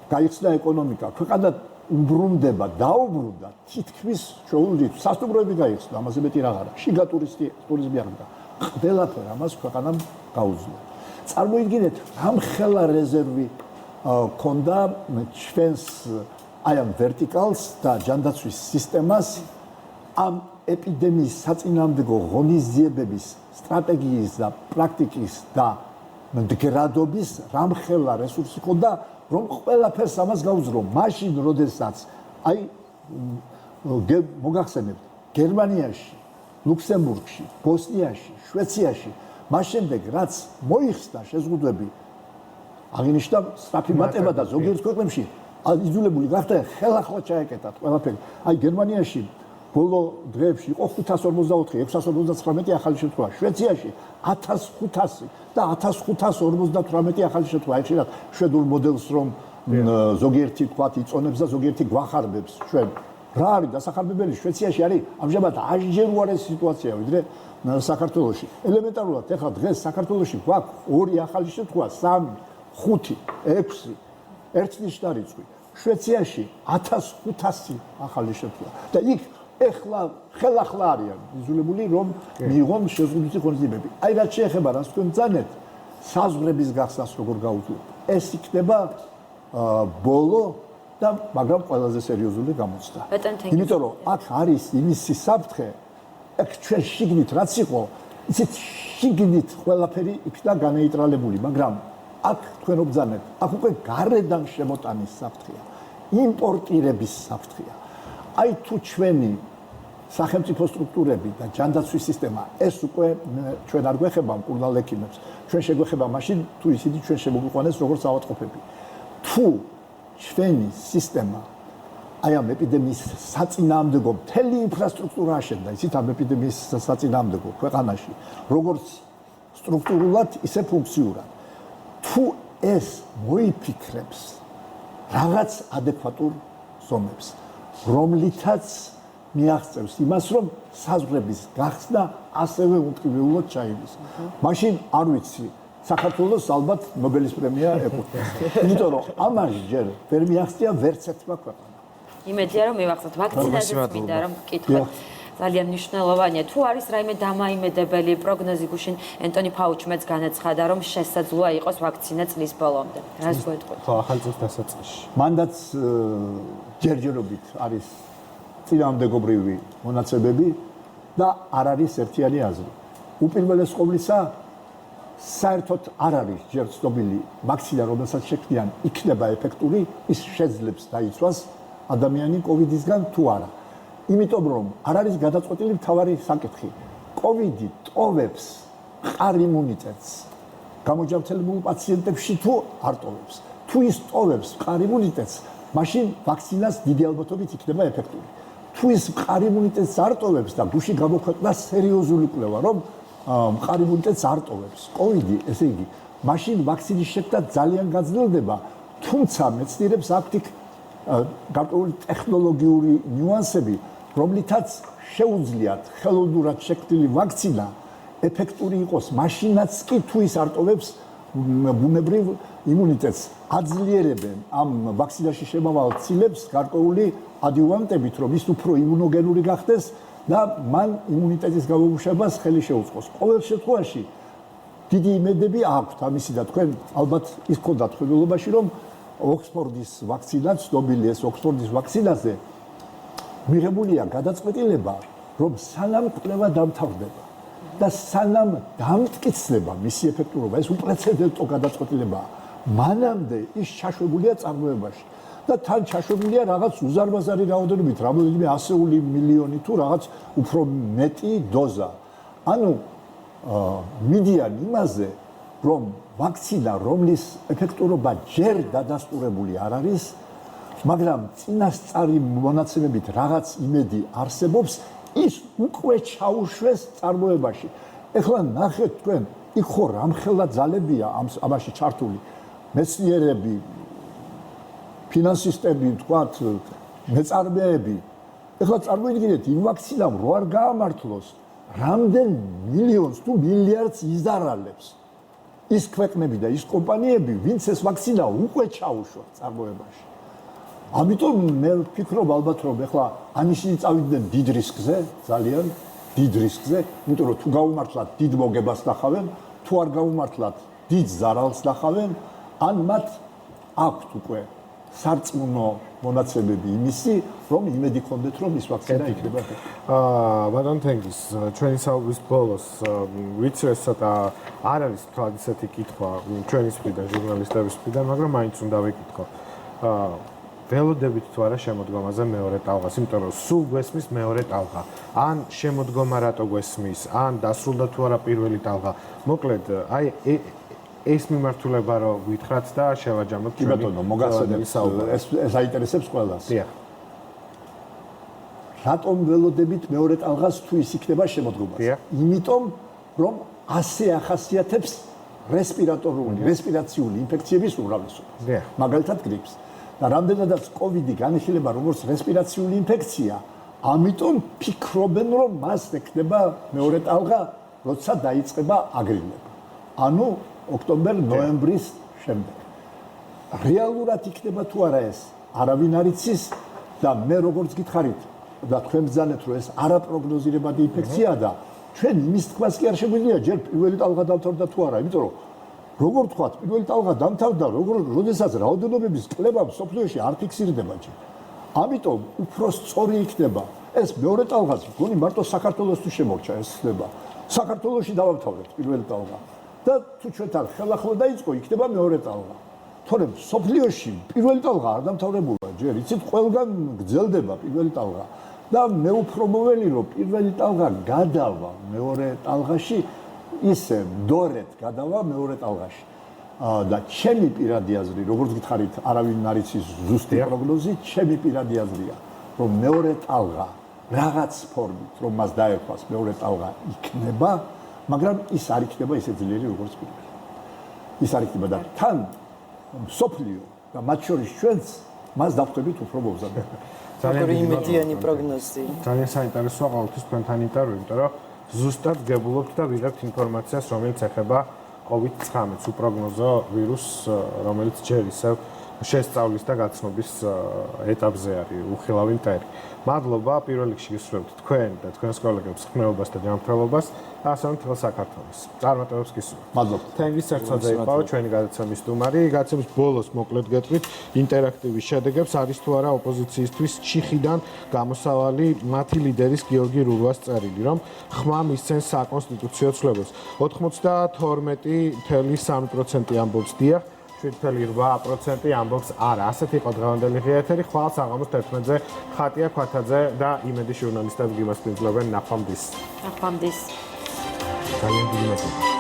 გაიხსნა ეკონომიკა. ქვეყანა უბრუნდება, დაუბრუნდა თითქმის ჩვეულებრივ სასტუმროები გაიხსნა, ამაზე მეტი რა არა. შიგა ტურიზმი აღდგა. ყველაფერ ამას ქვეყანამ გაუძლო. წარმოიდგინეთ, რამხელა რეზერვი ქონდა ჩვენს აი ამ ვერტიკალს და ჯანდაცვის სისტემას ამ ეპიდემიის საწინააღმდეგო ღონისძიებების სტრატეგიის და პრაქტიკის და მდგრადობის რამხელა რესურსი ქონდა, რომ ყველაფერს ამას გაუძლო. მაშინ, როდესაც აი მოგახსენებთ, გერმანიაში, ლუქსემბურგში, ბოსნიაში, შვეციაში, მას შემდეგ რაც მოიხსნა შეზღუდვები, აღინიშნა სწრაფი მატება და ზოგიერთ ქვეყნებში იძულებული გახდა ხელახლა ჩაეკეტათ ყველაფერი. აი გერმანიაში ბოლო დღეებში იყო 544, 659 ახალი შემთხვევა, შვეციაში 1500 და 1558 ახალი შემთხვევა. ეხლა შვედურ მოდელს რომ ზოგიერთი თქვათ იწონებს და ზოგიერთი გვახარბებს ჩვენ. რა არის დასახარბებელი შვეციაში არის ამჟამად 10-ჯერ უარესი სიტუაცია ვიდრე საქართველოში. ელემენტარულად ეხლა დღეს საქართველოში გვაქვს 2 ახალი შემთხვევა, 3, 5, 6 ერთნიშნა რიცხვი. შვეციაში 1500 ახალი შემთხვევა. და იქ ეხლა ხელახლა არიან იძულებული რომ მიიღონ შეზღუდვითი ღონისძიებები. აი რაც შეეხება რას თქვენ ბრძანეთ, საზღვრების გახსნას როგორ გაუძლოთ. ეს იქნება ბოლო და მაგრამ ყველაზე სერიოზული გამოცდა. იმიტომ რომ აქ არის იმისი საფრთხე, აქ ჩვენ შიგნით რაც იყო, იცით შიგნით ყველაფერი იქნა განეიტრალებული, მაგრამ აქ თქვენ ბრძანეთ, აქ უკვე გარედან შემოტანის საფრთხეა, იმპორტირების საფრთხეა. აი თუ ჩვენი სახელმწიფო სტრუქტურები და ჯანდაცვის სისტემა ეს უკვე ჩვენ არ გვეხება მკურნალ ექიმებს, ჩვენ შეგვეხება მაშინ თუ ისინი ჩვენ შემოგვიყვანეს როგორც ავადმყოფები. თუ ჩვენი სისტემა აი ამ ეპიდემიის საწინააღმდეგო მთელი ინფრასტრუქტურა აშენდა, იცით ამ ეპიდემიის საწინააღმდეგო ქვეყანაში, როგორც სტრუქტურულად, ისე ფუნქციურად. თუ ეს მოიფიქრებს რაღაც ადეკვატურ ზომებს, რომლითაც მიაღწევს იმას, რომ საზღვრების გახსნა ასევე უკმაყოფილებლად ჩაივლის. მაშინ არ ვიცი, საქართველოს ალბათ ნობელის პრემია ეკუთვნის. იმიტომ რომ ამას ჯერ ვერ მიაღწია ვერც ერთმა ქვეყანამ. იმედია რომ მივახსოვთ ვაქცინაზე მინდა რომ კითხოთ. ძალიან მნიშვნელოვანია. თუ არის რაიმე დამაიმედებელი პროგნოზი გუშინ ენტონი ფაუჩმეც განაცხადა, რომ შესაძლოა იყოს ვაქცინა წლის ბოლომდე. რას გვეტყვით? ხო, ახალ წელს დასაწყისში. მანდაც ჯერჯერობით არის წინააღმდეგობრივი მონაცემები და არ არის ერთიანი აზრი. უპირველეს ყოვლისა, საერთოდ არ არის ჯერ ცნობილი ვაქცინა, რომელსაც შექმნიან, იქნება ეფექტური, ის შეძლებს დაიცვას ადამიანი კოვიდისგან თუ არა. იმიტომ რომ არ არის გადაწყვეტილი მთავარი საკითხი. კოვიდი ტოვებს მყარ იმუნიტეტს გამოჯანმრთელებულ პაციენტებში თუ არ ტოვებს. თუ ის ტოვებს მყარ იმუნიტეტს, მაშინ ვაქცინას დიდი ალბათობით იქნება ეფექტური. თუ ის მყარ იმუნიტეტს არ ტოვებს და გუში გამოქვეყნდა სერიოზული კვლევა, რომ მყარ იმუნიტეტს არ ტოვებს კოვიდი, ესე იგი, მაშინ ვაქცინის შექმნა ძალიან გაძლიერდება, თუმცა მეცნიერებს აქვთ იქ გარკვეული ტექნოლოგიური ნიუანსები, რომლითაც შეუძლიათ ხელოვნურად შექმნილი ვაქცინა ეფექტური იყოს, მაშინაც კი თუ ის არ ტოვებს ბუნებრივ იმუნიტეტს, აძლიერებენ ამ ვაქცინაში შემავალ ცილებს გარკვეული ადიუვანტებით, რომ ის უფრო იმუნოგენური გახდეს და მან იმუნიტეტის გამომუშავებას ხელი შეუწყოს. ყოველ შემთხვევაში დიდი იმედები აქვთ ამისი და თქვენ ალბათ ის გქონდათ ხედულობაში, რომ ოქსფორდის ვაქცინა, ცნობილი ეს ოქსფორდის ვაქცინაზე მიღებულია გადაწყვეტილება, რომ სანამ კვლევა დამთავრდება და სანამ დამტკიცდება მისი ეფექტურობა, ეს უპრეცედენტო გადაწყვეტილებაა. მანამდე ის ჩაშვებულია წარმოებაში და თან ჩაშვებულია რაღაც უზარმაზარი რაოდენობით, რამდენიმე ასეული მილიონი თუ რაღაც უფრო მეტი დოზა. ანუ მიდიან იმაზე, რომ ვაქცინა, რომლის ეფექტურობა ჯერ დადასტურებული არ არის, მაგრამ წინასწარი მონაცემებით რაღაც იმედი არსებობს, ის უკვე ჩაუშვეს წარმოებაში. ეხლა ნახეთ თქვენ, იქ ხო რამხელა ძალებია ამაში ჩართული. მეცნიერები, ფინანსისტები, თქვათ, მეწარმეები. ეხლა წარმოიდგინეთ, იმ ვაქცინამ რო არ გაამართლოს, რამდენ მილიონს თუ მილიარდს იზარალებს ის ქვეყნები და ის კომპანიები, ვინც ეს ვაქცინა უკვე ჩაუშვა წარმოებაში. ამიტომ მე ვფიქრობ ალბათ, რომ ეხლა ანიშნი წავიდნენ დიდ რისკზე, ძალიან დიდ რისკზე, იმიტომ რომ თუ გაუმართლათ დიდ მოგებას ნახავენ, თუ არ გაუმართლათ დიდ ზარალს ნახავენ, ან მათ აქვთ უკვე სარწმუნო მონაცემები იმისი, რომ იმედი ქონდეთ, რომ ის ვაქცინა იქნება. ბატონ თენგის, ჩვენი საუბრის ბოლოს ვიცი ეს ცოტა არ არის თვალ ისეთი კითხვა ჩვენის მხრიდან, ჟურნალისტების მხრიდან, მაგრამ მაინც უნდა ვიკითხო. ველოდებით თუ არა შემოდგომაზე მეორე ტალღას, იმიტომ რომ სულ გვესმის მეორე ტალღა. ან შემოდგომა რატო გვესმის, ან დასრულდა თუ არა პირველი ტალღა. მოკლედ, აი ეს მიმართულება რო გითხრათ და შევაჯამოთ კი ბატონო, მოგახსენებთ, ეს აინტერესებს ყველას. დიახ. რატომ ველოდებით მეორე ტალღას თუ ის იქნება შემოდგომაზე? დიახ. იმიტომ რომ ასე ახასიათებს რესპირაციული ინფექციების უმრავლესობას. დიახ. მაგალითად გრიპს. და რამდენადაც COVID-ი განიხილება როგორც რესპირაციული ინფექცია, ამიტომ ფიქრობენ, რომ მას ექნება მეორე ტალღა, როცა დაიწყება აგრილება. ანუ ოქტომბერ-ნოემბრის შემდეგ. რეალურად იქნება თუ არა ეს, არავინ არ იცის და მე როგორც გითხარით და თქვენ ბრძანეთ, რომ ეს არაპროგნოზირებადი ინფექციაა და ჩვენ იმის თქმას კი არ შეგვიძლია, ჯერ პირველი ტალღა დამთავრდა თუ არა, იმიტომ რომ როგორ თქვათ, პირველი ტალღა დამთავრდა, როდესაც რაოდენობების კლება მსოფლიოში არ ფიქსირდება ჯერ. ამიტომ უფრო სწორი იქნება ეს მეორე ტალღაც, მგონი მარტო საქართველოსთვის შემორჩა ეს ხდება. საქართველოში დავამთავრებთ პირველი ტალღა. და თუ ჩვენთან ხელახლა დაიწყო, იქნება მეორე ტალღა. თორემ მსოფლიოში პირველი ტალღა არ დამთავრებულა ჯერ, იცით, ყველგან გრძელდება პირველი ტალღა. და მე უფრო მოველი, რომ პირველი ტალღა გადავა მეორე ტალღაში, ისე მდორედ გადავა მეორე ტალღაში. და ჩემი პირადი აზრი, როგორც გითხარით, არავინ არ იცის ზუსტი პროგნოზი, ჩემი პირადი აზრია, რომ მეორე ტალღა რაღაც ფორმით, რომ მას დაერქვას მეორე ტალღა იქნება, მაგრამ ის არ იქნება ისე ძლიერი, როგორც პირველი. ის არ იქნება და თან მსოფლიო და მათ შორის ჩვენც მას დავხვდებით უფრო მოვზადებ. როგორი იმედიანი პროგნოზი. ძალიან საინტერესოა ყოველთვის თქვენთან ინტერვიუ, იმიტომ რომ ზუსტად გებულობთ და ვიღებთ ინფორმაციას, რომელიც ეხება COVID-19-ს, უპროგნოზო ვირუსს, რომელიც ჯერ ისევ შესწავლის და გაცნობის ეტაპზე არის, უხილავი მტერი. მადლობა პირველ რიგში გისურვებთ თქვენ და თქვენს კოლეგებს ხმეობას და ჯანმრთელობას და ასევე მთელ საქართველოს. წარმატებებს გისურვებთ. მადლობა. თენგის ერთსაძე იყო ჩვენი გადაცემის სტუმარი. გადაცემის ბოლოს მოკლედ გეტყვით ინტერაქტივის შედეგებს, არის თუ არა ოპოზიციისთვის ჩიხიდან გამოსავალი მათი ლიდერის გიორგი რურვას წერილი, რომ ხმა მისცემს საკონსტიტუციო ცვლილებებს. 92.3% ამბობს დიახ, 7.8% ამბობს არა. ასეთი იყო დღევანდელი ღია ეთერი. ხვალ საღამოს 11-ზე ხატია ქვათაძე და იმედი ჟურნალისტები გიმასპინძლებენ. ნახვამდის. ნახვამდის. ძალიან დიდი მადლობა.